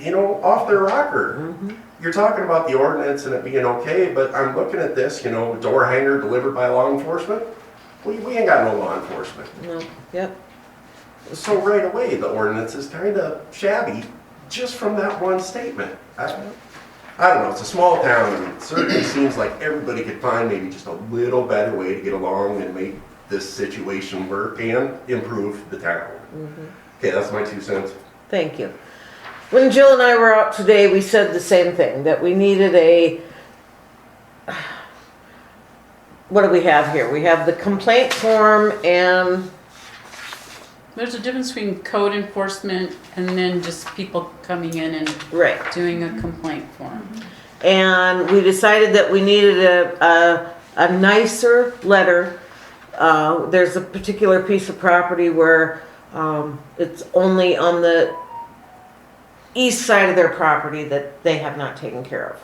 off their rocker. You're talking about the ordinance and it being okay, but I'm looking at this, door hanger delivered by law enforcement. We ain't got no law enforcement. No. Yep. So right away, the ordinance is kind of shabby just from that one statement. I don't know, it's a small town and it certainly seems like everybody could find maybe just a little better way to get along and make this situation work and improve the town. Okay, that's my 2 cents. Thank you. When Jill and I were out today, we said the same thing, that we needed what do we have here? We have the complaint form and, There's a difference between code enforcement and then just people coming in and right. doing a complaint form. And we decided that we needed a nicer letter. There's a particular piece of property where it's only on the east side of their property that they have not taken care of.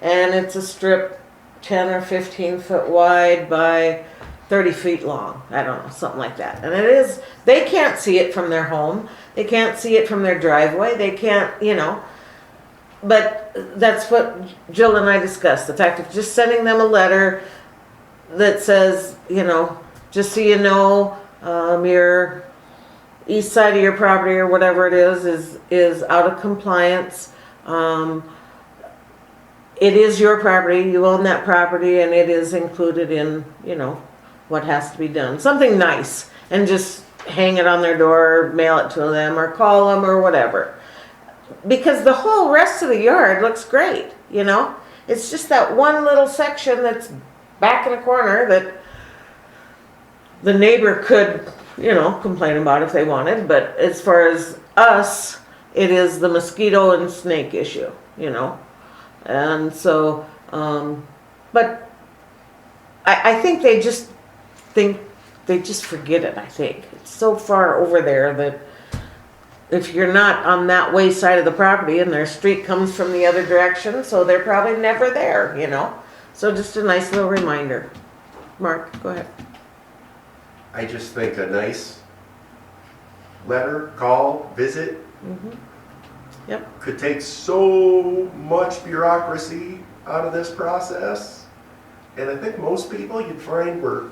And it's a strip 10 or 15 foot wide by 30 feet long. I don't know, something like that. And it is, they can't see it from their home. They can't see it from their driveway. They can't, but that's what Jill and I discussed. The fact of just sending them a letter that says, just so you know, your east side of your property or whatever it is out of compliance. It is your property. You own that property, and it is included in, what has to be done. Something nice, and just hang it on their door, or mail it to them, or call them, or whatever. Because the whole rest of the yard looks great, It's just that one little section that's back in a corner that the neighbor could, complain about if they wanted. But as far as us, it is the mosquito and snake issue, And so, but I think they just forget it, I think. It's so far over there that if you're not on that way side of the property and their street comes from the other direction, so they're probably never there, So just a nice little reminder. Mark, go ahead. I just think a nice letter, call, visit Yep. could take so much bureaucracy out of this process. And I think most people you'd find were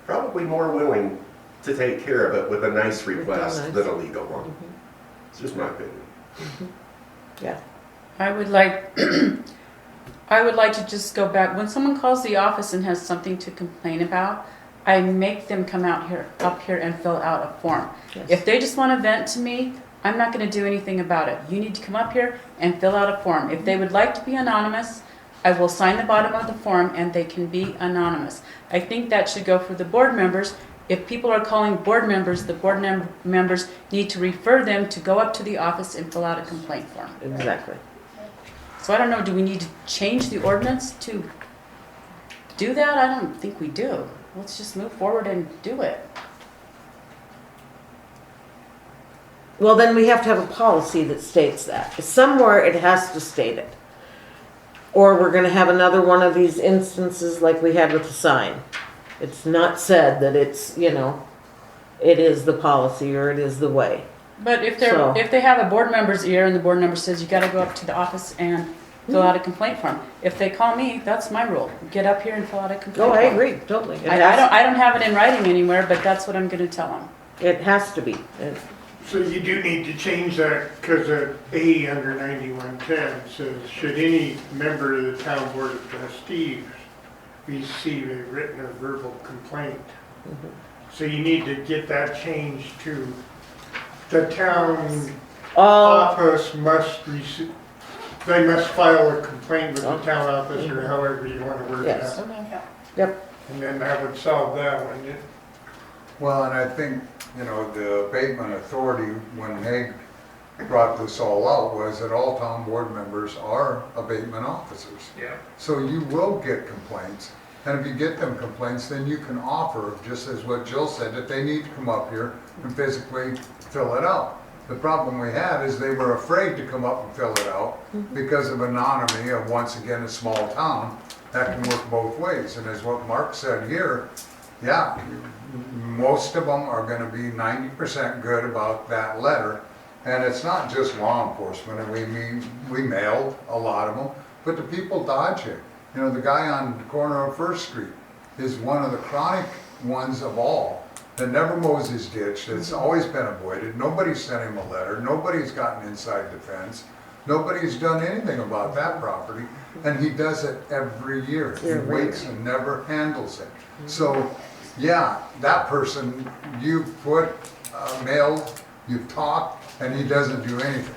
probably more willing to take care of it with a nice request than a legal one. It's just my opinion. Yeah. I would like to just go back. When someone calls the office and has something to complain about, I make them come up here and fill out a form. Yes. If they just want to vent to me, I'm not going to do anything about it. You need to come up here and fill out a form. If they would like to be anonymous, I will sign the bottom of the form and they can be anonymous. I think that should go for the board members. If people are calling board members, the board members need to refer them to go up to the office and fill out a complaint form. Exactly. So I don't know, do we need to change the ordinance to do that? I don't think we do. Let's just move forward and do it. Well, then we have to have a policy that states that. Somewhere it has to state it. Or we're gonna have another one of these instances like we had with the sign. It's not said that it's, you know, it is the policy or it is the way. But if So- if they have a board member's ear and the board member says you gotta go up to the office and fill out a complaint form. If they call me, that's my rule. Get up here and fill out a complaint Oh, form. I agree, totally. I don't have it in writing anywhere, but that's what I'm gonna tell them. It has to be. So you do need to change that, because A under 9110 says, should any member of the town board of trustees receive a written or verbal complaint? So you need to get that changed to, the town All, office must receive, they must file a complaint with the town office, or however you want to word Yes. that. yep, And then that would solve that one. Well, and I think, you know, the abatement authority, when they brought this all out, was that all town board members are abatement officers. Yeah. So you will get complaints, and if you get them complaints, then you can offer, just as what Jill said, that they need to come up here and physically fill it out. The problem we had is they were afraid to come up and fill it out because of anonymity of, once again, a small town. That can work both ways, and as what Mark said here, yeah, most of them are gonna be 90% good about that letter. And it's not just law enforcement, and we mailed a lot of them, but the people dodge it. You know, the guy on the corner of First Street is one of the chronic ones of all, that never mows his ditch, that's always been avoided. Nobody's sent him a letter, nobody's gotten inside the fence, nobody's done anything about that property, and he does it every year. He waits and never handles it. So, yeah, that person, you've put, mailed, you've talked, and he doesn't do anything.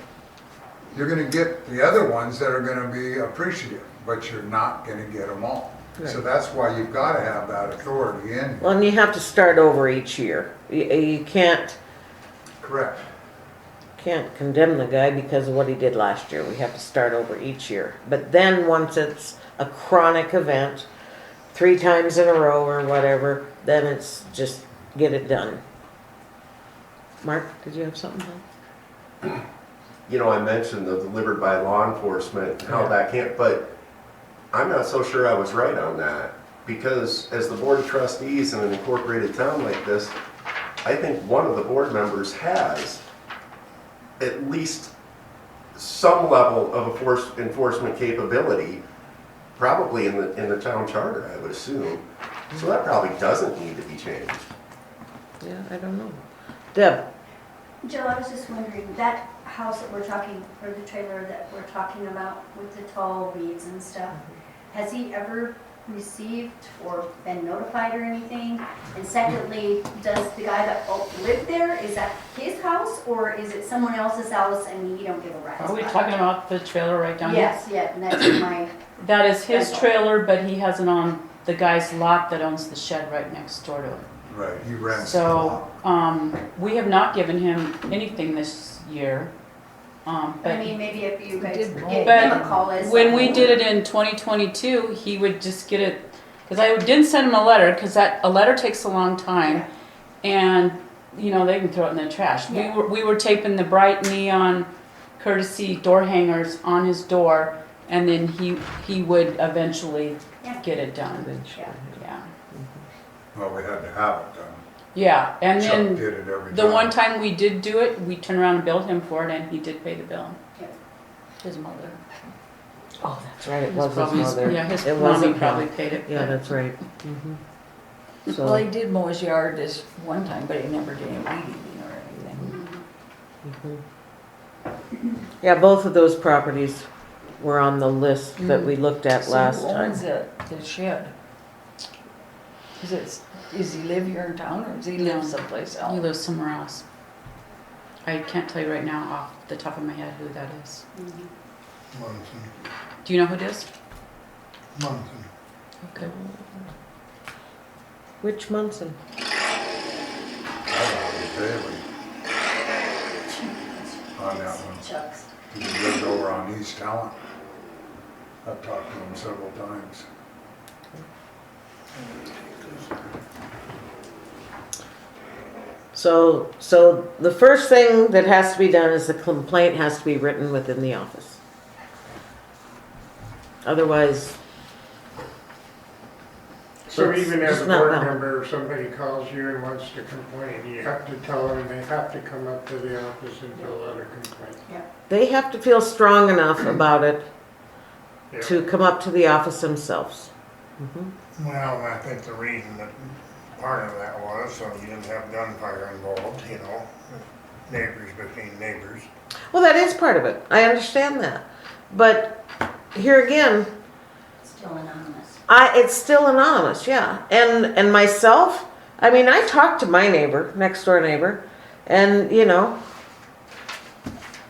You're gonna get the other ones that are gonna be appreciative, but you're not gonna get them all. So that's why you've gotta have that authority in. well, and you have to start over each year. You can't Correct. condemn the guy because of what he did last year. We have to start over each year. But then once it's a chronic event, 3 times in a row or whatever, then it's just get it done. Mark, did you have something? You know, I mentioned the delivered by law enforcement, how that can't, but I'm not so sure I was right on that. Because as the board of trustees in an incorporated town like this, I think one of the board members has at least some level of enforcement capability, probably in the town charter, I would assume. So that probably doesn't need to be changed. Yeah, I don't know. Deb? Jill, I was just wondering, that house that we're talking, or the trailer that we're talking about with the tall weeds and stuff, has he ever received or been notified or anything? And secondly, does the guy that lived there, is that his house or is it someone else's house and he don't give a rat's Are we about talking it? about the trailer right down here? Yes, yeah, and that's my, That is his Rental. trailer, but he has it on the guy's lot that owns the shed right next door to him. Right, he rents the So, lot. we have not given him anything this year. I But mean, maybe if you guys did give mow. him a call as. when we did it in 2022, he would just get it, because I didn't send him a letter, because a letter takes a long time, and, you know, they can throw it in the trash. Yeah. We were taping the bright neon courtesy door hangers on his door, and then he would eventually Yeah. get it done. Eventually. Yeah. Well, we had to have it done. Yeah, and Chuck then did it every time. the one time we did do it, we turned around and billed him for it, and he did pay the bill. His mother. Oh, that's right, it His was his probably- mother. Yeah, his It mommy wasn't him. probably paid it. Yeah, but- that's right. Well, So, he did mow his yard this one time, but he never did any weed eating or anything. yeah, both of those properties were on the list that we looked at last So who time. owns the shed? Does he live here in town or does he live No. someplace He else? lives somewhere else. I can't tell you right now off the top of my head who that is. Munson, Do you know who it is? Munson. Okay. Which Munson? I was daily on that one. Chuck's. He lived over on East Talent. I've talked to him several times. So the first thing that has to be done is the complaint has to be written within the office. Otherwise, So It's even as just a not board valid. member, if somebody calls you and wants to complain, you have to tell them they have to come up to the office and fill out a complaint. they have to feel strong enough about it Yeah. to come up to the office themselves. Mhm. Well, and I think the reason that part of that was so you didn't have gunfire involved, you know, neighbors between neighbors. Well, that is part of it. I understand that. But here again, Still anonymous. it's still anonymous, yeah. And myself, I mean, I talk to my neighbor, next door neighbor, and you know,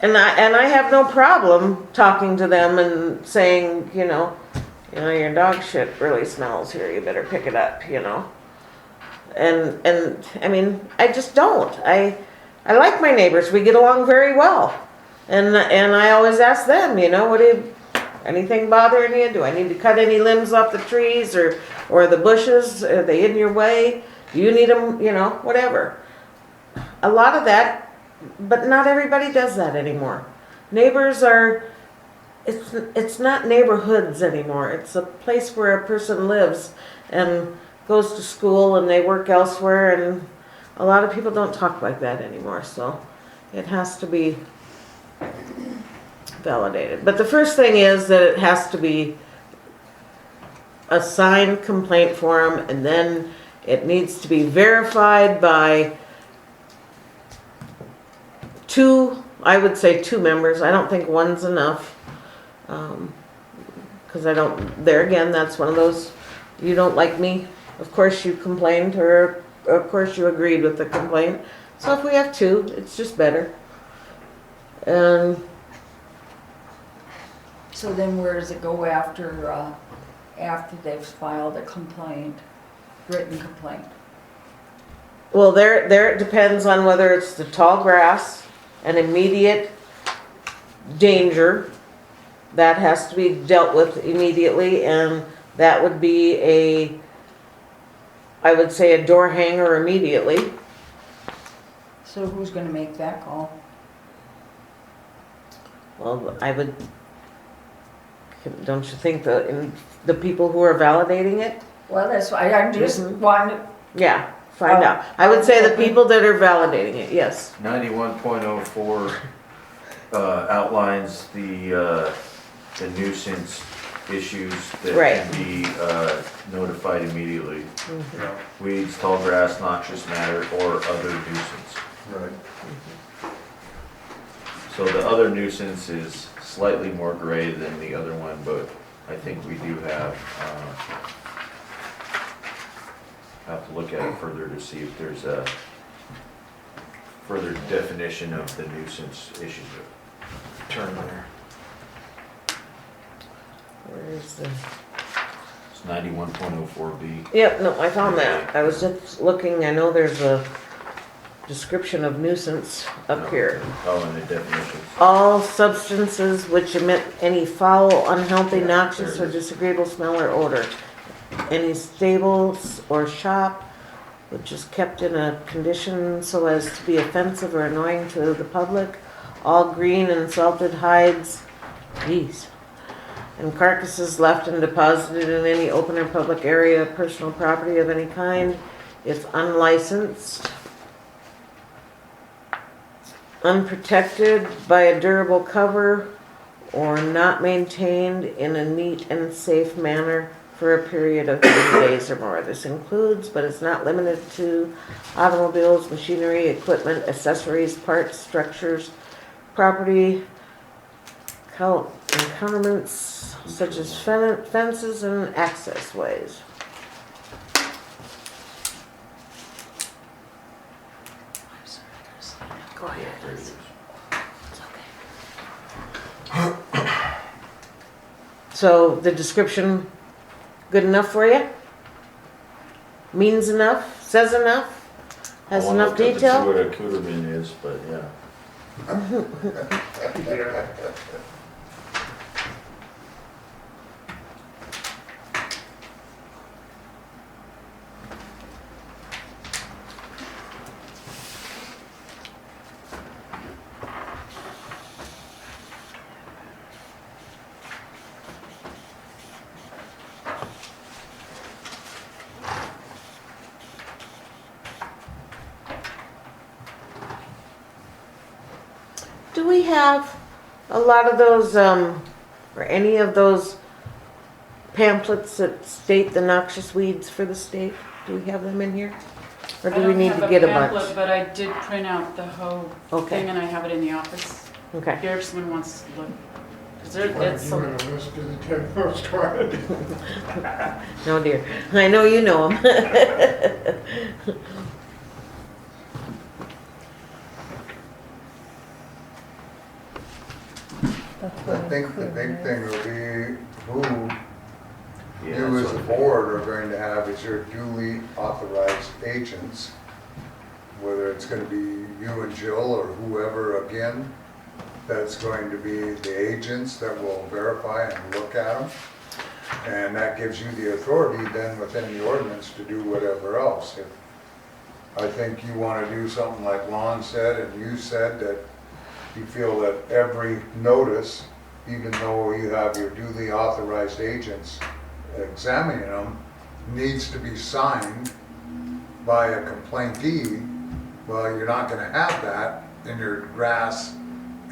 and I have no problem talking to them and saying, your dog shit really smells here. You better pick it up, And I mean, I just don't. I like my neighbors. We get along very well, and I always ask them, what do you? Anything bothering you? Do I need to cut any limbs off the trees or the bushes? Are they in your way? Do you need them? Whatever. A lot of that, but not everybody does that anymore. Neighbors are, it's not neighborhoods anymore. It's a place where a person lives and goes to school and they work elsewhere, and a lot of people don't talk like that anymore. So it has to be validated. But the first thing is that it has to be a signed complaint form, and then it needs to be verified by I would say two members. I don't think one's enough. Because there again, that's one of those, you don't like me, of course you complained, or of course you agreed with the complaint. So if we have two, it's just better. And So then where does it go after they've filed a complaint, written complaint? well, there it depends on whether it's the tall grass, an immediate danger that has to be dealt with immediately, and that would be I would say a door hanger immediately. So who's gonna make that call? Well, don't you think the people who are validating it? Well, that's why I'm just Mhm. wanting, Yeah, find out. I would say the people that are validating it, yes. 91.04 outlines the nuisance issues that Right. can be notified immediately. Yeah, Weeds, tall grass, noxious matter, or other nuisance. right. So the other nuisance is slightly more gray than the other one, but I think we do have to look at it further to see if there's a further definition of the nuisance issue term there. Where is the? It's 91.04B. Yep, no, I found that. I was just looking, I know there's a description of nuisance up here. Oh, and the definitions. All substances which emit any foul, unhealthy, Yeah, noxious, there or it is. disagreeable smell or odor. Any stables or shop which is kept in a condition so as to be offensive or annoying to the public. All green and salted hides, geez, and carcasses left and deposited in any open or public area, personal property of any kind, if unlicensed, unprotected by a durable cover, or not maintained in a neat and safe manner for a period of 30 days or more. This includes, but is not limited to, automobiles, machinery, equipment, accessories, parts, structures, property, encumbrance, such as fences and access ways. Go ahead. There it is. So the description, good enough for you? Means enough? Says enough? Has I wanna enough look up and detail? see what a cooterman is, but yeah. Yeah. we have a lot of those, or any of those pamphlets that state the noxious weeds for the state? Do we have them in here? Or do we need to get a I don't have a pamphlet, bunch? but I did print out the whole Okay. thing and I have it in the office. Okay. Here, if someone wants to look. 'Cause You want it's to some, list of the 10 most wanted? No dear. I know you know them. I think the big thing will be who Yeah, you as that's a what- board are going to have as your duly authorized agents, whether it's gonna be you and Jill or whoever again, that's going to be the agents that will verify and look at them. And that gives you the authority then within the ordinance to do whatever else. If I think you wanna do something like Lon said and you said, that you feel that every notice, even though you have your duly authorized agents examining them, needs to be signed by a complaintee. Well, you're not gonna have that in your grass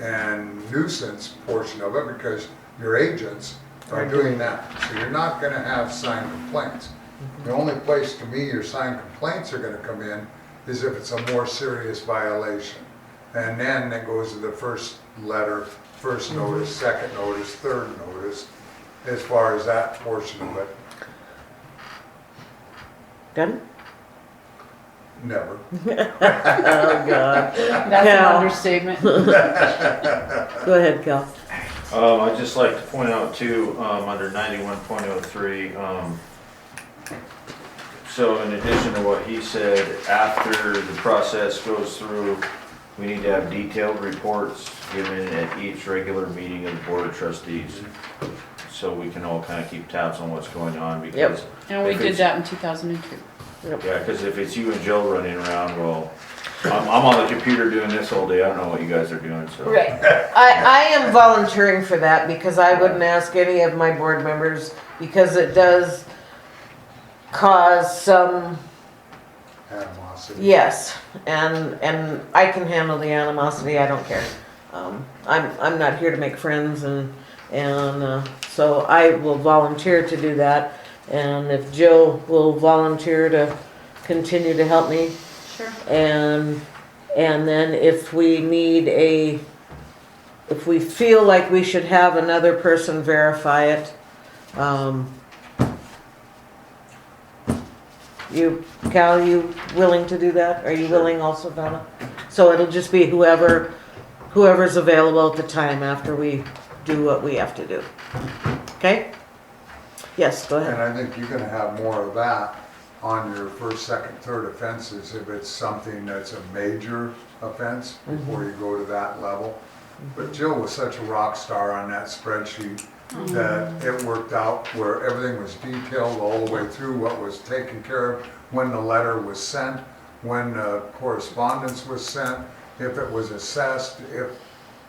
and nuisance portion of it because your agents are doing that. So you're not gonna have signed complaints. The only place to me your signed complaints are gonna come in is if it's a more serious violation. And then it goes to the first letter, first notice, second notice, third notice, as far as that portion of it. Done? Never. Oh, God. that's an Cal. understatement. Go ahead, Cal. I'd just like to point out too, under 91.03, so in addition to what he said, after the process goes through, we need to have detailed reports given at each regular meeting of the Board of Trustees. So we can all kind of keep tabs on what's going on because. And we if did it's- that in 2002. Yeah, because if it's you and Jill running around, well, I'm on the computer doing this all day, I don't know what you guys are doing, so. Right. I am volunteering for that because I wouldn't ask any of my board members because it does cause some, Animosity. yes, and I can handle the animosity, I don't care. I'm not here to make friends and so I will volunteer to do that. And if Jill will volunteer to continue to help me, Sure. and then if we need if we feel like we should have another person verify it, Cal, you willing to do that? Are you willing also, Donna? So it'll just be whoever's available at the time after we do what we have to do. Okay? Yes, go And ahead. I think you're gonna have more of that on your first, second, third offenses if it's something that's a major offense before you go to that level. But Jill was such a rock star on that spreadsheet that it worked out where everything was detailed all the way through what was taken care of, when the letter was sent, when correspondence was sent, if it was assessed, if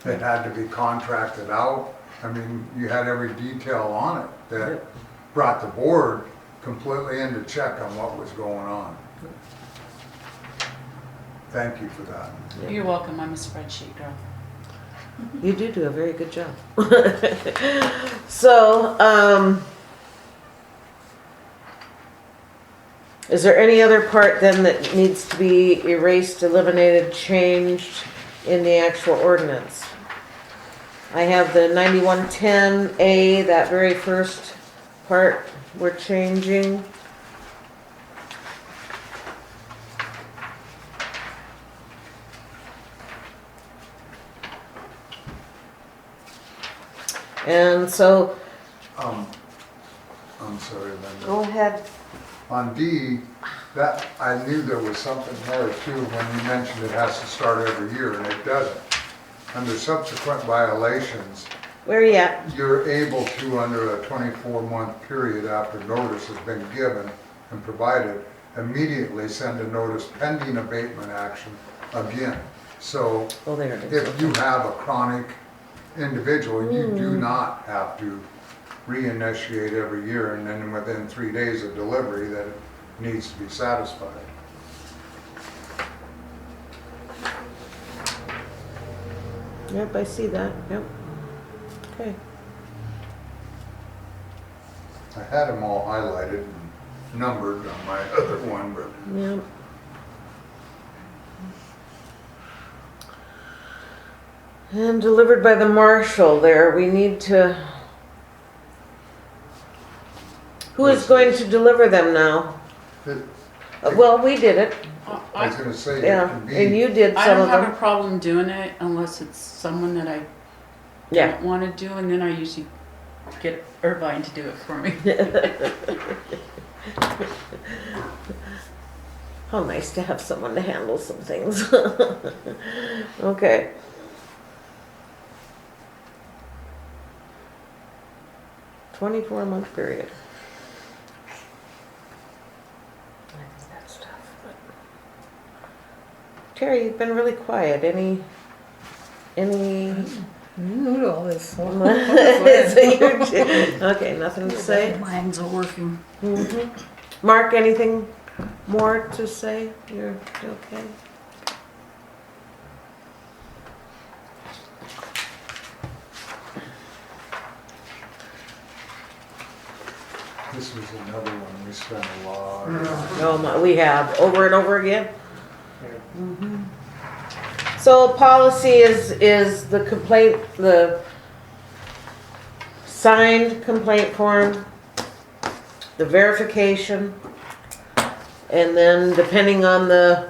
it had to be contracted out. I mean, you had every detail on it that brought the board completely into check on what was going on. Thank you for that. You're welcome, I'm a spreadsheet girl. You do a very good job. So, is there any other part then that needs to be erased, eliminated, changed in the actual ordinance? I have the 9110A, that very first part we're changing. And so, I'm sorry, Linda. go ahead. On D, that, I knew there was something there too when you mentioned it has to start every year, and it doesn't. Under subsequent violations, Where are you at? you're able to, under a 24-month period after notice has been given and provided, immediately send a notice pending abatement action again. So Oh, there it is. if you have a chronic individual, you do not have to reinitiate every year, and then within 3 days of delivery that it needs to be satisfied. Yep, I see that, yep. Okay. I had them all highlighted and numbered on my other one, but Yep. And delivered by the marshal there, we need to. Who is going to deliver them now? it- Well, we did it, I was I gonna say, it yeah, can and be, you did I some don't of have a them. problem doing it unless it's someone that I Yeah. don't want to do, and then I usually get Irvine to do it for me. How nice to have someone to handle some things. Okay. $24-month period. I think that's tough, but. Terry, you've been really quiet. Any? Who all this? Okay, nothing to say. Minds are working. Mhm. Mark, anything more to say? You're okay? this was another one we spent a lot of. No, we have, over and over again. Mhm. So policy is the complaint, the signed complaint form, the verification, and then depending on the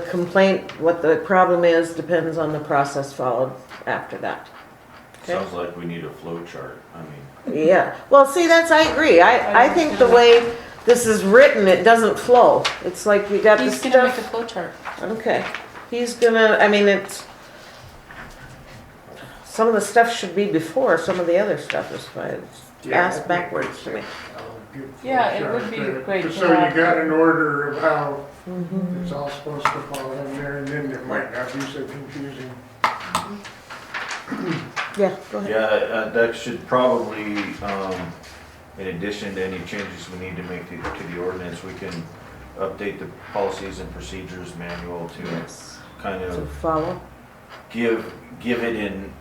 complaint, what the problem is, depends on the process followed after that. Okay. Sounds like we need a flow chart. I mean, Yeah, well, see, I agree. I think the way this is written, it doesn't flow. It's like you got the He's gonna make a stuff. flow chart. Okay, he's gonna, I mean, some of the stuff should be before some of the other stuff is fine. It's asked backwards to me. Yeah, it would be great to So you have- got an order of how Mhm. it's all supposed to fall in there, and then it might not be so confusing. Yeah, go ahead. yeah, that should probably, in addition to any changes we need to make to the ordinance, we can update the policies and procedures manual to Yes. kind To of follow. give it in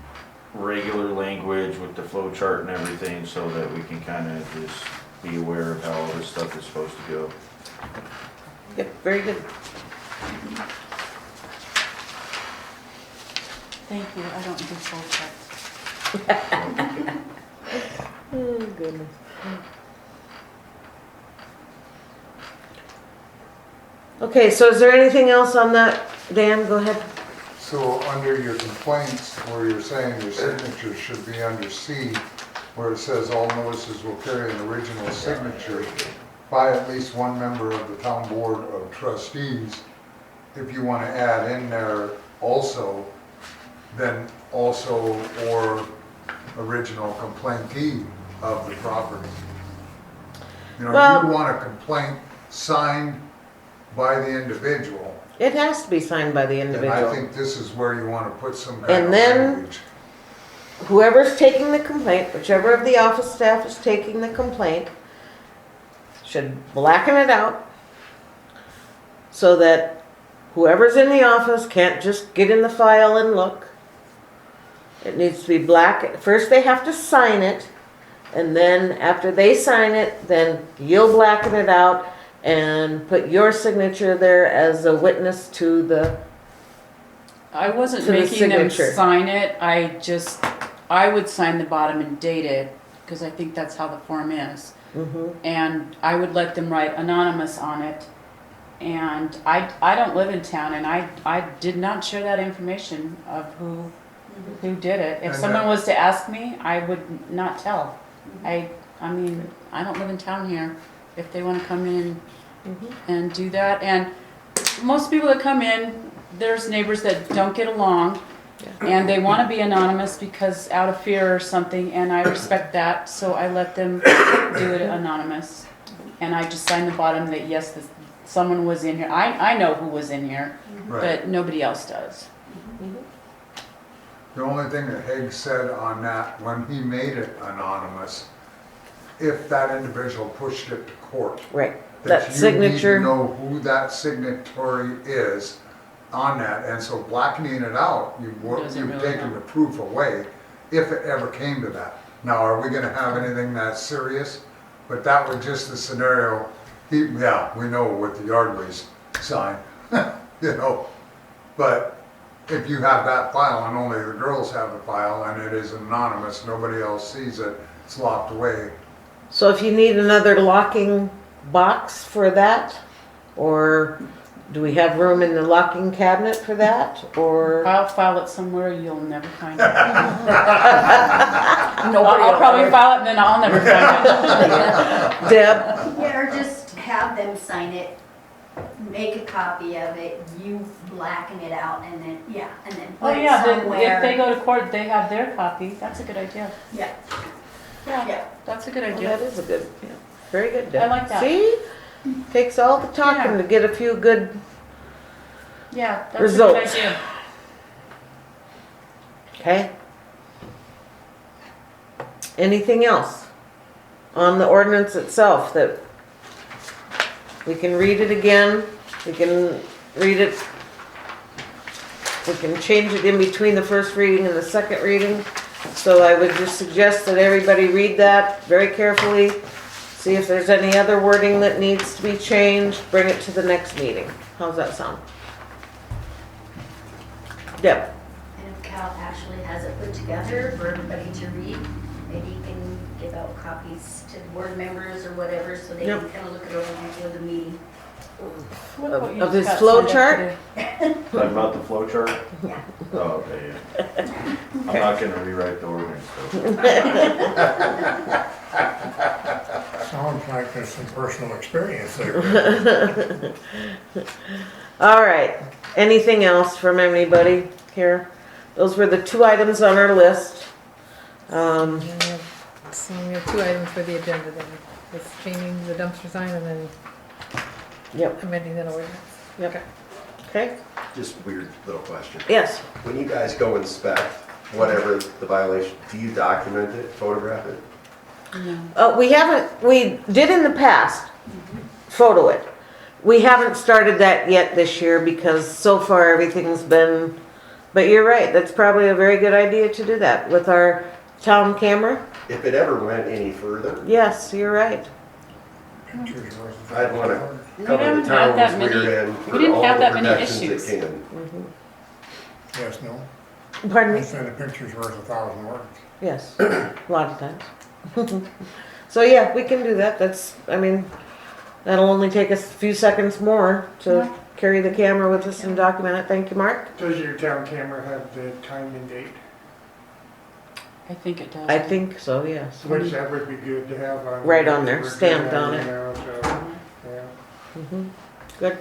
regular language with the flow chart and everything, so that we can kind of just be aware of how all this stuff is supposed to go. Yep, very good. Thank you, I don't do flow charts. Oh, goodness. Okay, so is there anything else on that? Dan, go ahead. So under your complaints, where you're saying your signature should be under C, where it says all notices will carry an original signature by at least one member of the town board of trustees. If you want to add in there also, then also or original complaintee of the property. You know, Well- you want a complaint signed by the individual. It has to be signed by the And I individual. think this is where you want to put some kind And of then- language. Whoever's taking the complaint, whichever of the office staff is taking the complaint, should blacken it out so that whoever's in the office can't just get in the file and look. It needs to be black. First they have to sign it, and then after they sign it, then you'll blacken it out and put your signature there as a witness to the, I wasn't To the making them signature. sign it, I would sign the bottom and date it, because I think that's how the form is. mhm. And I would let them write anonymous on it. And I don't live in town, and I did not share that information of who did it. If And someone that- was to ask me, I would not tell. I mean, I don't live in town here. If they want to come in and do that, and most people that come in, there's neighbors that don't get along, and they want to be anonymous because out of fear or something, and I respect that, so I let them do it anonymous. And I just sign the bottom that yes, someone was in here. I know who was in here, Right. but nobody else does. The only thing that Haig said on that, when he made it anonymous, if that individual pushed it to court, Right, that that you need to signature, know who that signatory is on that, and so blackening it out, Doesn't you've really taken help. the proof away, if it ever came to that. Now, are we gonna have anything that's serious? But that was just the scenario, yeah, we know with the yard waste sign, you know. But if you have that file and only the girls have the file and it is anonymous, nobody else sees it, it's locked away. So if you need another locking box for that, or do we have room in the locking cabinet for that, or? I'll file it somewhere you'll never find it. Nobody I'll will probably ever- file it and then I'll never find it. Deb, Yeah, or just have them sign it, make a copy of it, you blacken it out, and then, yeah, and then Oh put it yeah, if they somewhere. go to court, they have their copy. That's a good idea. Yeah, Yeah, yeah. that's a good well, idea. that is a good, yeah, very good, Deb. I like that. See? Takes all the talking Yeah. to get a few good Yeah, that's a Results. good idea. Okay. Anything else on the ordinance itself that we can read it again? We can read it. We can change it in between the first reading and the second reading. So I would just suggest that everybody read that very carefully. See if there's any other wording that needs to be changed. Bring it to the next meeting. How's that sound? Deb? And if Cal actually has it put together for everybody to read, maybe he can give out copies to board members or whatever, so they Yep. can kind of look it over before the meeting. Look what you Of just his got flow signed up chart? today. Talking about the flow chart? Yeah. Oh, okay, yeah. I'm not gonna rewrite the ordinance, though. Sounds like there's some personal experience there. All right, anything else from anybody here? Those were the two items on our list. And we have- So we have 2 items for the agenda then. It's changing the dumpster sign and then Yep, amending the ordinance. yep. Okay, Just weird little question. yes, When you guys go inspect whatever the violation, do you document it, photograph it? No. we did in the past, photo it. We haven't started that yet this year because so far everything's been, but you're right, that's probably a very good idea to do that with our town camera. If it ever went any further, Yes, you're right. Pictures worth I'd want $1,000. to cover haven't the had that town's many- rear end we for didn't all have the that many protections issues. it can. Yes, no? Pardon I me? said a picture's worth 1,000 words. Yes, a lot of times. So yeah, we can do that. That's, I mean, that'll only take us a few seconds more to carry the camera with us and document it. Thank you, Mark. Does your town camera have the time and date? I think it does. I think so, yes. Which that would be good to have on. Right on there, We're good stamped at on it. you know, so, yeah. Mhm. Good.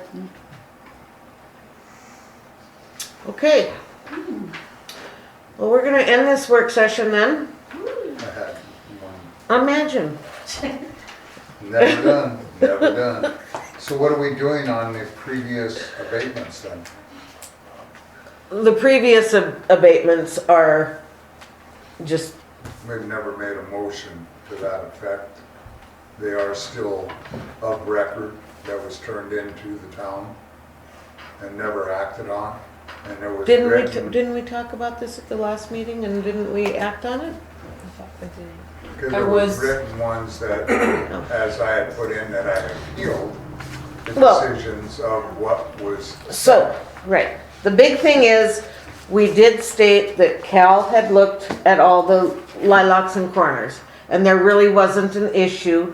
Okay. Well, we're gonna end this work session then. I had one. Imagine. Never done, never done. So what are we doing on the previous abatements then? The previous abatements are just, We've never made a motion to that effect. They are still of record that was turned into the town and never acted on. And there was written, didn't we talk about this at the last meeting and didn't we act on it? I thought we did. because I there was was- written ones that, as I had put in, that I appealed the Well- decisions of what was. So, right, the big thing is, we did state that Cal had looked at all the lilacs and corners, and there really wasn't an issue.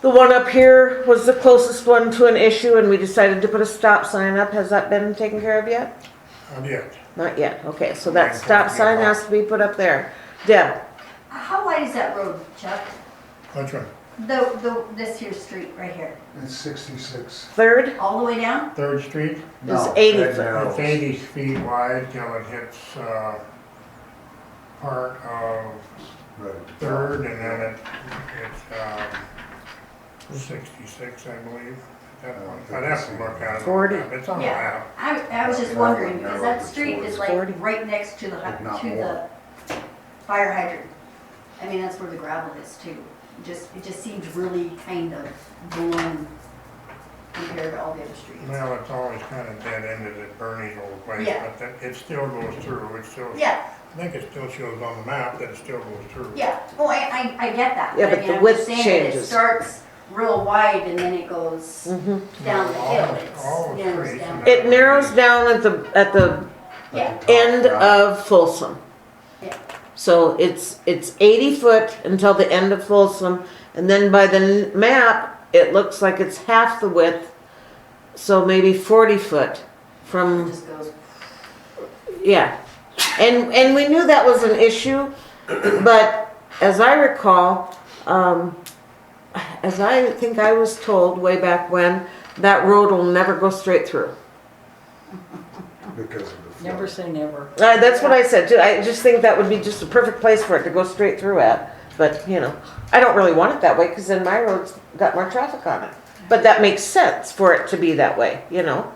The one up here was the closest one to an issue, and we decided to put a stop sign up. Has that been taken care of yet? Not yet. Not yet, okay, so that stop sign has to be put up there. Deb, How wide is that road, Chuck? Which one? This here street right here, It's 66. third all the way down? 3rd Street? No, 80 that foot. narrows. It's 80 feet wide till it hits part of Right. 3rd, and then it's 66, I believe. At that point. I'd have to look at it. 40. It's on the Yeah, map. I was just wondering, because that street is like 40. right next to If not the more. fire hydrant. I mean, that's where the gravel is too. It just seems really kind of blown. compared to all the other streets. Well, it's always kind of dead ended at Bernie's old place, Yeah. but it still goes through, it still, Yeah, I think it still shows on the map that it still goes through. yeah, oh, I get that. Yeah, but again, the I'm width just saying that changes. It starts real wide and then it goes Mhm. down the hill. All the It narrows streets down. and It narrows down at the Yeah, end of Folsom. Yeah. So it's 80 foot until the end of Folsom, and then by the map, it looks like it's half the width, so maybe 40 foot it from, just goes, yeah. And we knew that was an issue, but as I recall, as I think I was told way back when, that road will never go straight through. Because of the flood. Never say never. That's what I said too. I just think that would be just a perfect place for it to go straight through at. But, you know, I don't really want it that way because then my road's got more traffic on it. But that makes sense for it to be that way, you know,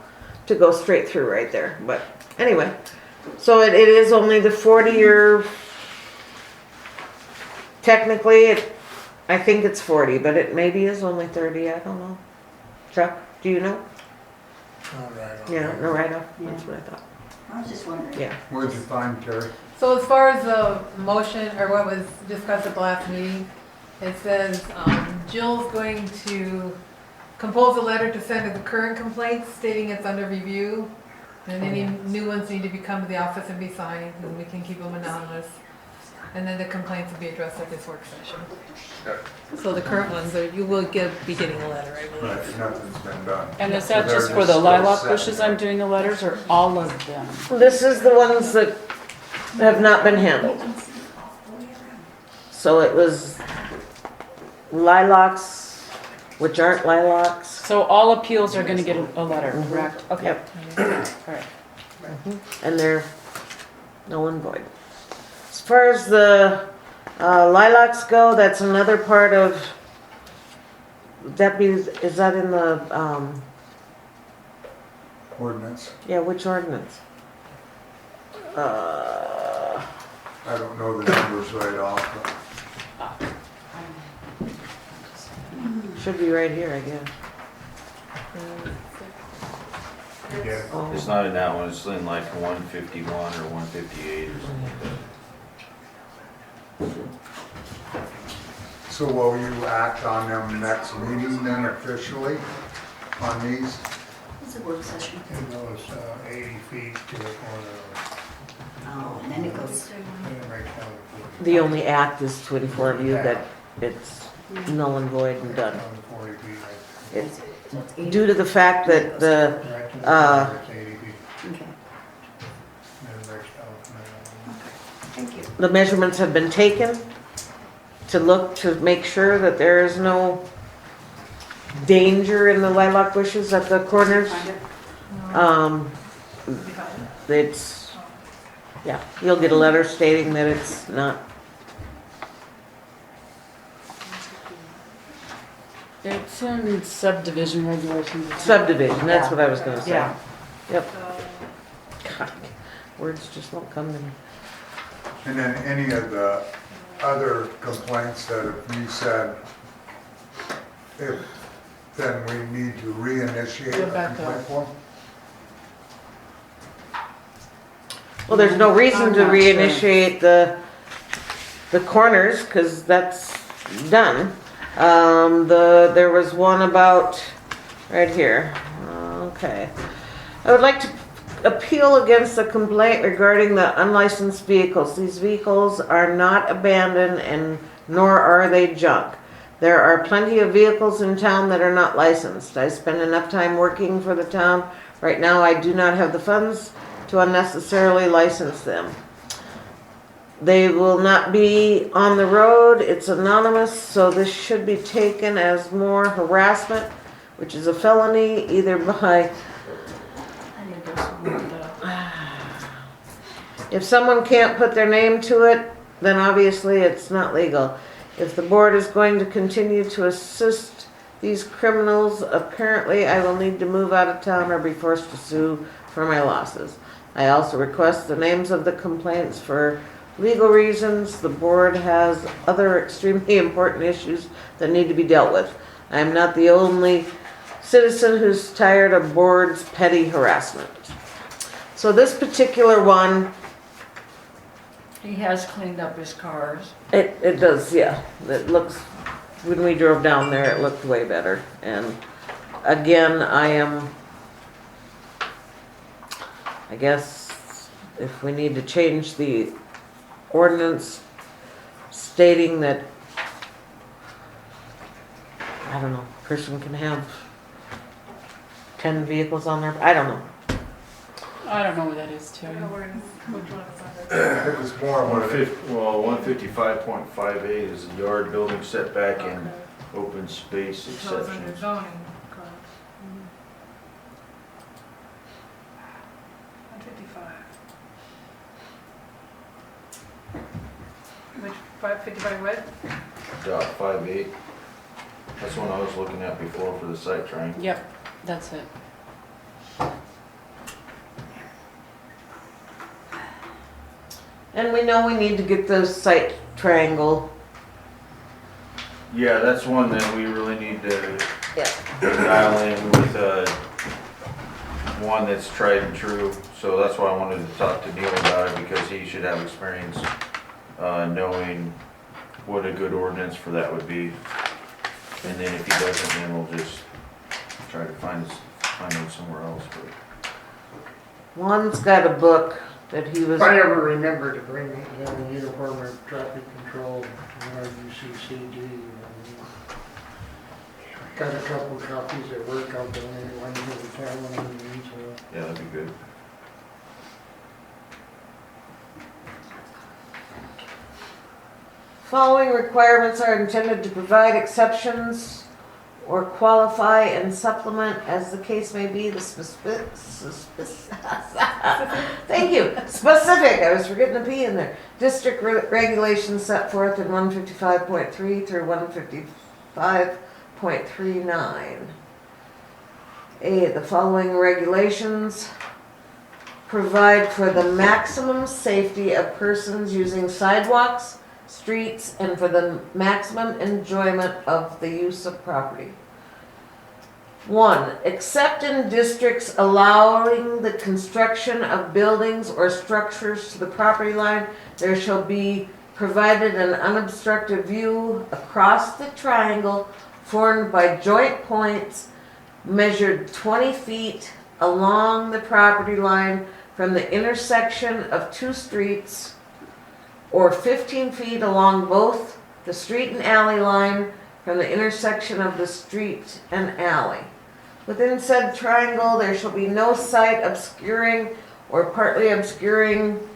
to go straight through right there. But anyway, so it is only the 40 or technically I think it's 40, but it maybe is only 30. I don't know. Chuck, do you know? Not right on Yeah, there. no, right off. That's what I thought. I was just wondering. Yeah. What'd you find, Terry? So as far as the motion, or what was discussed at the last meeting, it says, Jill's going to compose a letter to send to the current complaints stating it's under review, and any new ones need to be come to the office and be signed, and we can keep them anonymous. And then the complaints will be addressed at this work session. So the current ones, you will be getting a letter, I believe. Right, nothing's been done. And is So that they're just for the still lilac sitting bushes there. I'm doing the letters, or all of them? This is the ones that have not been handled. So it was lilacs, which aren't lilacs. So all appeals are gonna get a letter, correct? Okay. Yep. All right. And they're null and void. As far as the lilacs go, that's another part of, deputies, is that in the, Ordinance, yeah, which ordinance? I don't know the numbers right off, but Should be right here, I guess. Yeah. Oh. It's not in that one, it's in like 151 or 158 or something like that. so will you act on them next meeting then officially on these? It's a work session. It goes 80 feet to the corner of, Oh, and then it goes. then it breaks down to The only act is to inform you that it's null and void and done. 40 feet. It's due to the fact that the, Right to the Uh, corner, it's 80 feet, Okay, then it breaks down from there. thank you. the measurements have been taken to look, to make sure that there is no danger in the lilac bushes at the corners. It's, yeah, you'll get a letter stating that it's not. It's in subdivision regulations. Subdivision, that's what I was gonna say. Yeah. Yep. God, words just won't come to me. And then any of the other complaints that if you said, if, then we need to reinitiate Go a back complaint up. form? Well, there's no reason I'm to not sure. reinitiate the corners, cause that's done. There was one about, right here, okay. I would like to appeal against the complaint regarding the unlicensed vehicles. These vehicles are not abandoned and nor are they junk. There are plenty of vehicles in town that are not licensed. I spend enough time working for the town. Right now, I do not have the funds to unnecessarily license them. They will not be on the road. It's anonymous, so this should be taken as more harassment, which is a felony either by, if someone can't put their name to it, then obviously it's not legal. If the board is going to continue to assist these criminals, apparently I will need to move out of town or be forced to sue for my losses. I also request the names of the complaints for legal reasons. The board has other extremely important issues that need to be dealt with. I am not the only citizen who's tired of board's petty harassment. So this particular one, He has cleaned up his cars. it does, yeah. It looks, when we drove down there, it looked way better. And again, I guess if we need to change the ordinance stating that, I don't know, person can have 10 vehicles on there, I don't know. I don't know what that is, Terry. Which one is that? It was more what it, 155.58 is the yard building setback and Okay. open space It shows under exceptions. zoning. Correct. 155. Which, 555 what? Dot 58. That's one I was looking at before for the site triangle. Yep, that's it. And we know we need to get the site triangle. Yeah, that's one that we really need to Yeah. dial in with one that's tried and true. So that's why I wanted to talk to Neil about it, because he should have experience knowing what a good ordinance for that would be. And then if he doesn't, then we'll just try to find it somewhere else. But Juan's got a book that he was, If I ever remember to bring the uniform of traffic control, UCCG. Got a couple copies at work, I'll donate one to the town when we need to. yeah, that'd be good. following requirements are intended to provide exceptions or qualify and supplement as the case may be the thank you, specific, I was forgetting the P in there. District regulations set forth in 155.3 through 155.39. A, the following regulations provide for the maximum safety of persons using sidewalks, streets, and for the maximum enjoyment of the use of property. 1. Except in districts allowing the construction of buildings or structures to the property line, there shall be provided an unobstructed view across the triangle formed by joint points measured 20 feet along the property line from the intersection of two streets, or 15 feet along both the street and alley line from the intersection of the street and alley. Within said triangle, there shall be no site obscuring or partly obscuring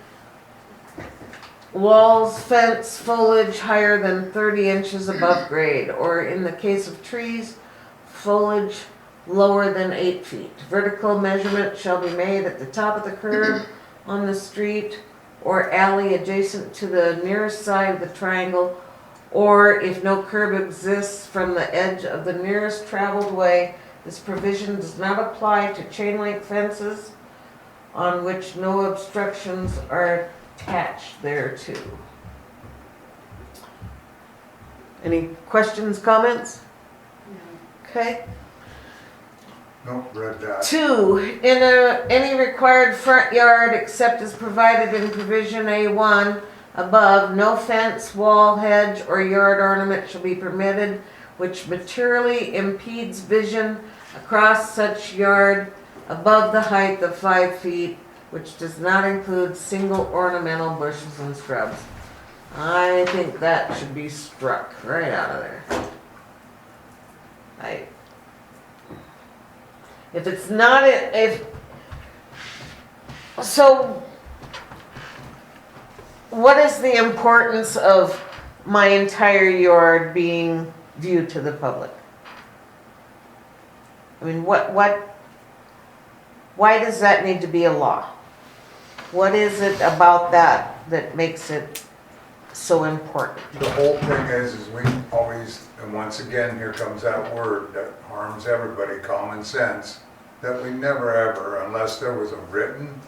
walls, fence, foliage higher than 30 inches above grade, or in the case of trees, foliage lower than 8 feet. Vertical measurement shall be made at the top of the curb on the street or alley adjacent to the nearest side of the triangle, or if no curb exists, from the edge of the nearest traveled way. This provision does not apply to chain link fences on which no obstructions are attached thereto. Any questions, comments? Okay. nope, read that. 2, in any required front yard except as provided in provision A1 above, no fence, wall, hedge, or yard ornament shall be permitted which materially impedes vision across such yard above the height of 5 feet, which does not include single ornamental bushes and shrubs. I think that should be struck right out of there. If it's not, so what is the importance of my entire yard being viewed to the public? I mean, why does that need to be a law? What is it about that makes it so important? The whole thing is we always, and once again, here comes that word that harms everybody, common sense, that we never ever, unless there was a written,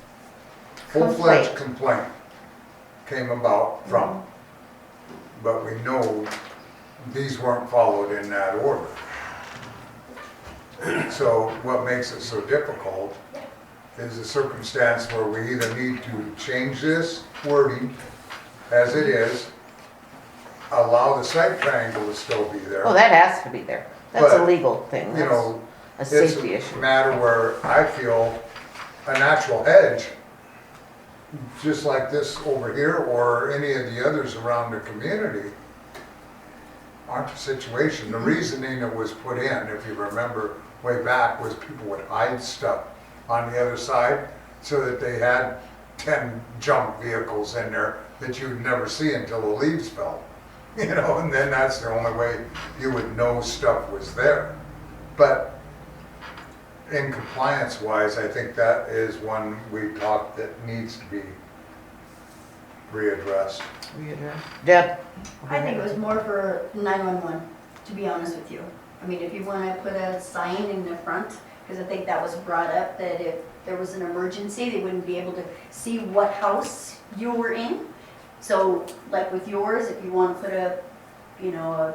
full-fledged complaint came about from. But we know these weren't followed in that order. So what makes it so difficult is a circumstance where we either need to change this wording as it is, allow the site triangle to still be there. Well, that has to be there. That's a But, legal thing. You know, That's a it's safety a issue. matter where I feel a natural hedge, just like this over here or any of the others around the community, aren't a situation. The reasoning it was put in, if you remember way back, was people would hide stuff on the other side so that they had 10 junk vehicles in there that you'd never see until the leaves fell. You know, and then that's the only way you would know stuff was there. But in compliance wise, I think that is one we talked that needs to be readdressed. Deb? I think it was more for 911, to be honest with you. I mean, if you want to put a sign in the front, because I think that was brought up, that if there was an emergency, they wouldn't be able to see what house you were in. So, like with yours, if you want to put a, you know,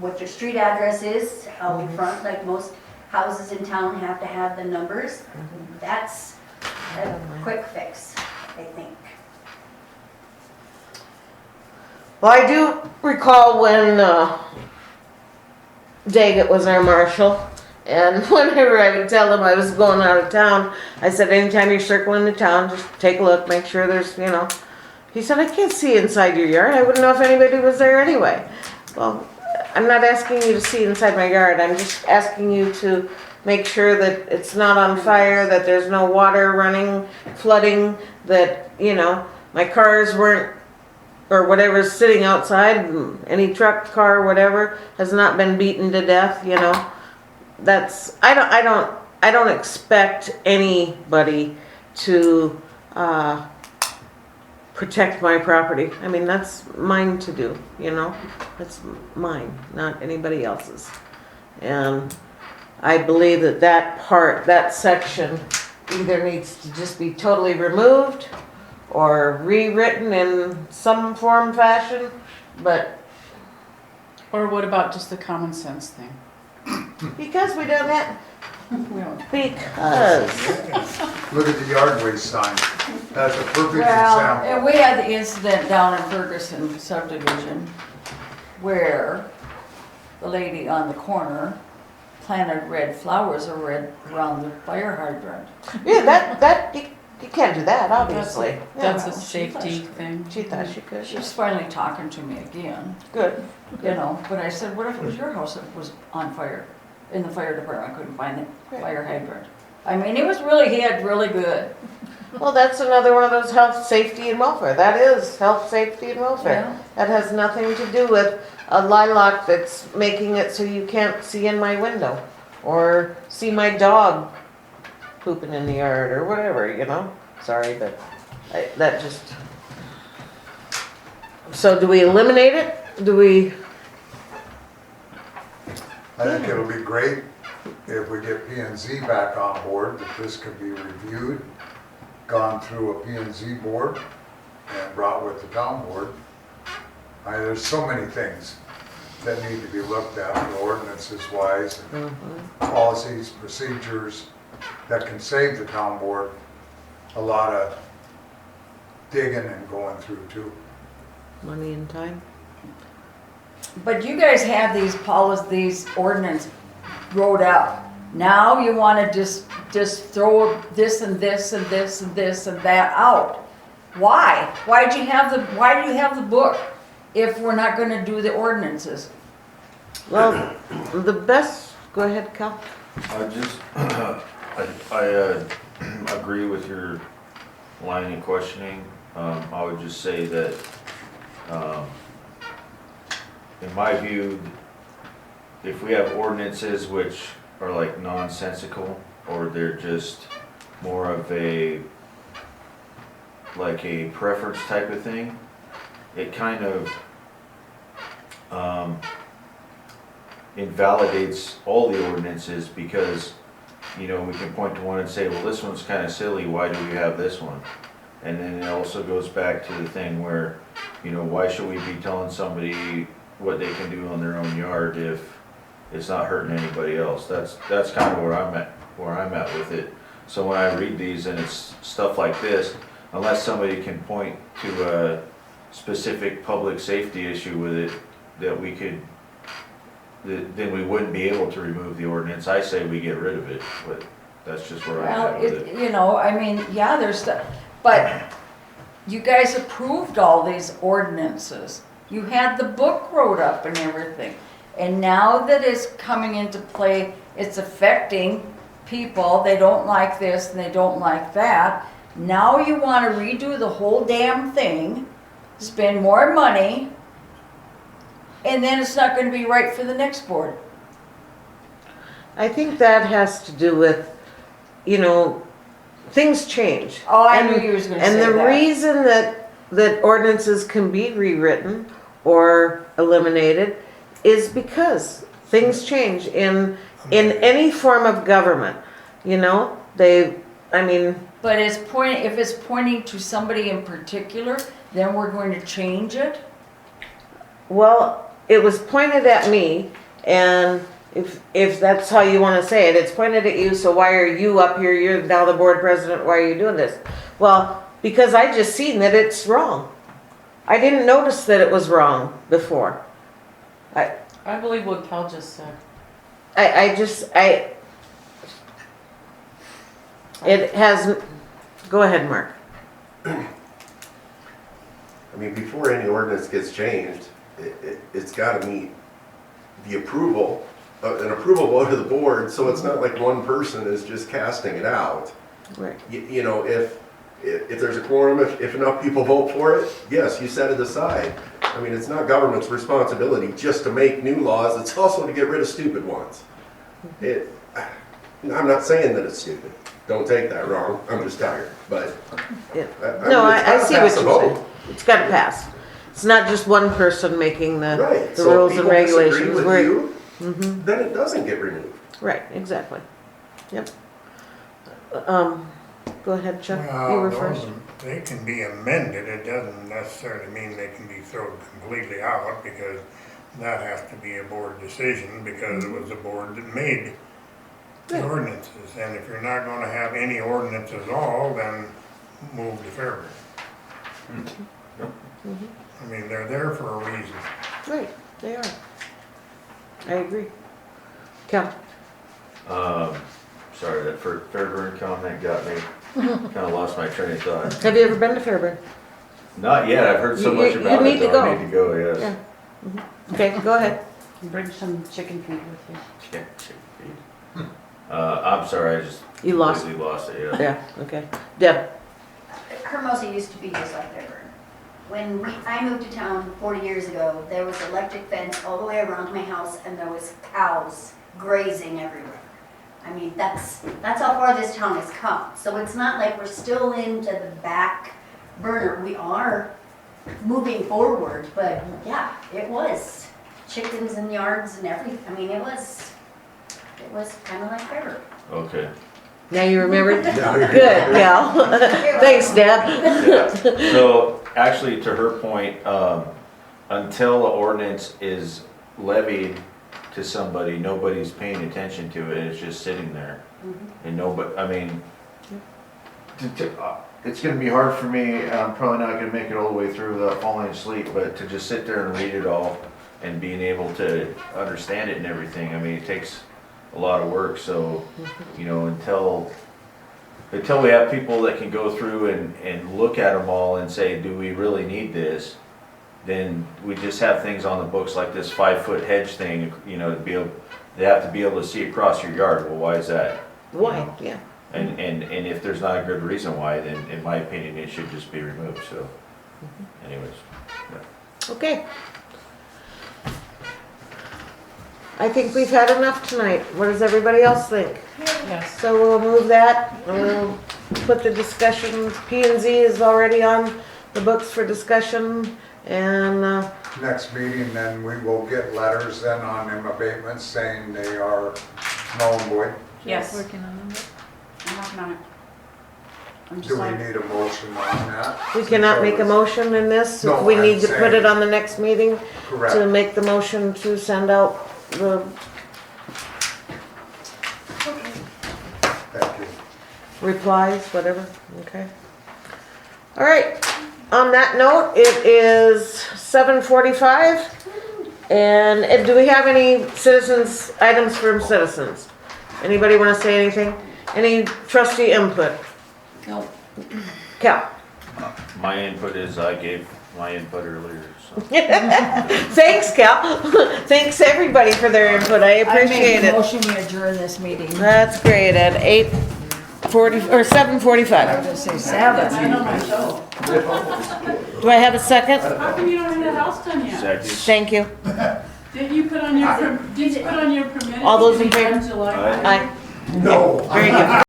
what your street address is out in front, like most houses in town have to have the numbers, that's a quick fix, I think. Well, I do recall when Daggett was our marshal, and whenever I would tell him I was going out of town, I said, anytime you're circling the town, just take a look, make sure there's, you know. He said, I can't see inside your yard. I wouldn't know if anybody was there anyway. Well, I'm not asking you to see inside my yard. I'm just asking you to make sure that it's not on fire, that there's no water running, flooding, that, you know, my cars weren't, or whatever's sitting outside, any truck, car, whatever, has not been beaten to death, you know. That's, I don't expect anybody to, protect my property. I mean, that's mine to do, you know? That's mine, not anybody else's. And I believe that that part, that section, either needs to just be totally removed or rewritten in some form, fashion, but Or what about just the common sense thing? because we don't have, We don't. because, Look at the yard waste sign. That's a perfect Well, example. and we had the incident down in Ferguson subdivision where the lady on the corner planted red flowers around the fire hydrant. yeah, that, you can't do that, obviously. That's a well, safety thing. She thought she could. She was finally talking to me again, Good. you know, but I said, what if it was your house that was on fire? In the fire department, I couldn't find the fire hydrant. I mean, it was really hit really good. Well, that's another one of those health, safety, and welfare. That is health, safety, and welfare. Yeah. That has nothing to do with a lilac that's making it so you can't see in my window or see my dog pooping in the yard or whatever, you know? Sorry, but that just... So do we eliminate it? Do we... I think it'll be great if we get P and Z back on board, that this could be reviewed, gone through a P and Z board, and brought with the town board. There's so many things that need to be looked at, ordinances wise, and policies, procedures, that can save the town board a lot of digging and going through too. Money and time? But you guys have these policies, these ordinance wrote out. Now you wanna just throw this and this and this and this and that out. Why? Why do you have the book if we're not gonna do the ordinances? Well, the best... Go ahead, Cal. I just, I agree with your line of questioning. I would just say that, in my view, if we have ordinances which are like nonsensical, or they're just more of a, like a preference type of thing, it kind of, invalidates all the ordinances, because, you know, we can point to one and say, well, this one's kind of silly, why do we have this one? And then it also goes back to the thing where, you know, why should we be telling somebody what they can do on their own yard if it's not hurting anybody else. That's kind of where I'm at with it. So when I read these and it's stuff like this, unless somebody can point to a specific public safety issue with it, that we could, then we wouldn't be able to remove the ordinance. I say we get rid of it, but that's just where I'm Well, at with it. you know, I mean, yeah, there's stuff, but you guys approved all these ordinances. You had the book wrote up and everything. And now that it's coming into play, it's affecting people. They don't like this and they don't like that. Now you want to redo the whole damn thing, spend more money, and then it's not going to be right for the next board. I think that has to do with, you know, things change. Oh, I And- knew you was going to say And that. the reason that ordinances can be rewritten or eliminated is because things change in any form of government. You know, But if it's pointing to somebody in particular, then we're going to change it? well, it was pointed at me, and if that's how you want to say it, it's pointed at you, so why are you up here? You're now the board president, why are you doing this? Well, because I just seen that it's wrong. I didn't notice that it was wrong before. I believe what Cal just said. It has, go ahead, Mark. I mean, before any ordinance gets changed, it's gotta meet the approval, an approval vote of the board, so it's not like one person is just casting it out. Right. You know, if there's a quorum, if enough people vote for it, yes, you set it aside. I mean, it's not government's responsibility just to make new laws, it's also to get rid of stupid ones. I'm not saying that it's stupid, don't take that wrong, I'm just tired, but. Yeah. I No, mean, it's I gotta see pass what a you're vote. saying. It's gotta pass. It's not just one person making Right, the so if rules and people disagree regulations. with We're- you, Mhm. then it doesn't get removed. Right, exactly. Yep. Go ahead, Chuck, you Well, were those, first. they can be amended, it doesn't necessarily mean they can be thrown completely out, because that has to be a board decision, because it was the board that made the Right. ordinances, and if you're not gonna have any ordinance at all, then move to Fairburn. I mean, they're there for a reason. Right, they are. I agree. Cal, Sorry, that Fairburn comment got me, kinda lost my train of thought. have you ever been to Fairburn? Not yet, I've heard so You- much you about need it to though, go. I need to go, yes. Yeah. Okay, go ahead. Bring some chicken feed with you. Yeah, chicken feed. I'm sorry, I just You lost. completely lost it, yeah. Yeah, okay. Deb, Hermosa used to be just like Fairburn. When I moved to town 40 years ago, there was electric fence all the way around my house, and there was cows grazing everywhere. I mean, that's how far this town has come. So it's not like we're still into the back burner. We are moving forward, but yeah, it was chickens and yards and everything. I mean, it was kind of like Fairburn. Okay. now you remembered? Now you're- Good, Cal. Thanks, Deb. Yeah. So, actually, to her point, until the ordinance is levied to somebody, nobody's paying attention to it, it's just sitting there. And nobody, I mean, it's gonna be hard for me, I'm probably not gonna make it all the way through without falling asleep, but to just sit there and read it all and being able to understand it and everything, I mean, it takes a lot of work, so, you know, until we have people that can go through and look at them all and say, do we really need this? Then we just have things on the books like this 5-foot hedge thing, you know, they have to be able to see across your yard. Well, why is that? Why, yeah. And if there's not a good reason why, then in my opinion, it should just be removed, so anyways. Okay. I think we've had enough tonight. What does everybody else think? Yes. So we'll move that, and we'll put the discussion, P and Z is already on the books for discussion, and, Next meeting, then we will get letters then on them abatements saying they are null and void. Yes, Working on it. I'm working on it. I'm Do just we like, need a motion on that? we cannot make a motion in this. No, We I'm need to put saying- it on the next meeting to Correct. make the motion to send out the Thank you. replies, whatever, okay. All right, on that note, it is 7:45. And do we have any citizens, items from citizens? Anybody want to say anything? Any trustee input? No, Cal? My input is I gave my input earlier, so. Thanks, Cal. Thanks everybody for their input, I appreciate I make a it. motion we adjourn this meeting. That's great, at 8:40, or I 7:45. was gonna say 7. I know my show. Do I have a second? How come you don't have the house done yet? Second. Thank you. Didn't you put on your, did you put on your permit? All those in to be favor? done July? Aye. Aye. No. Very good.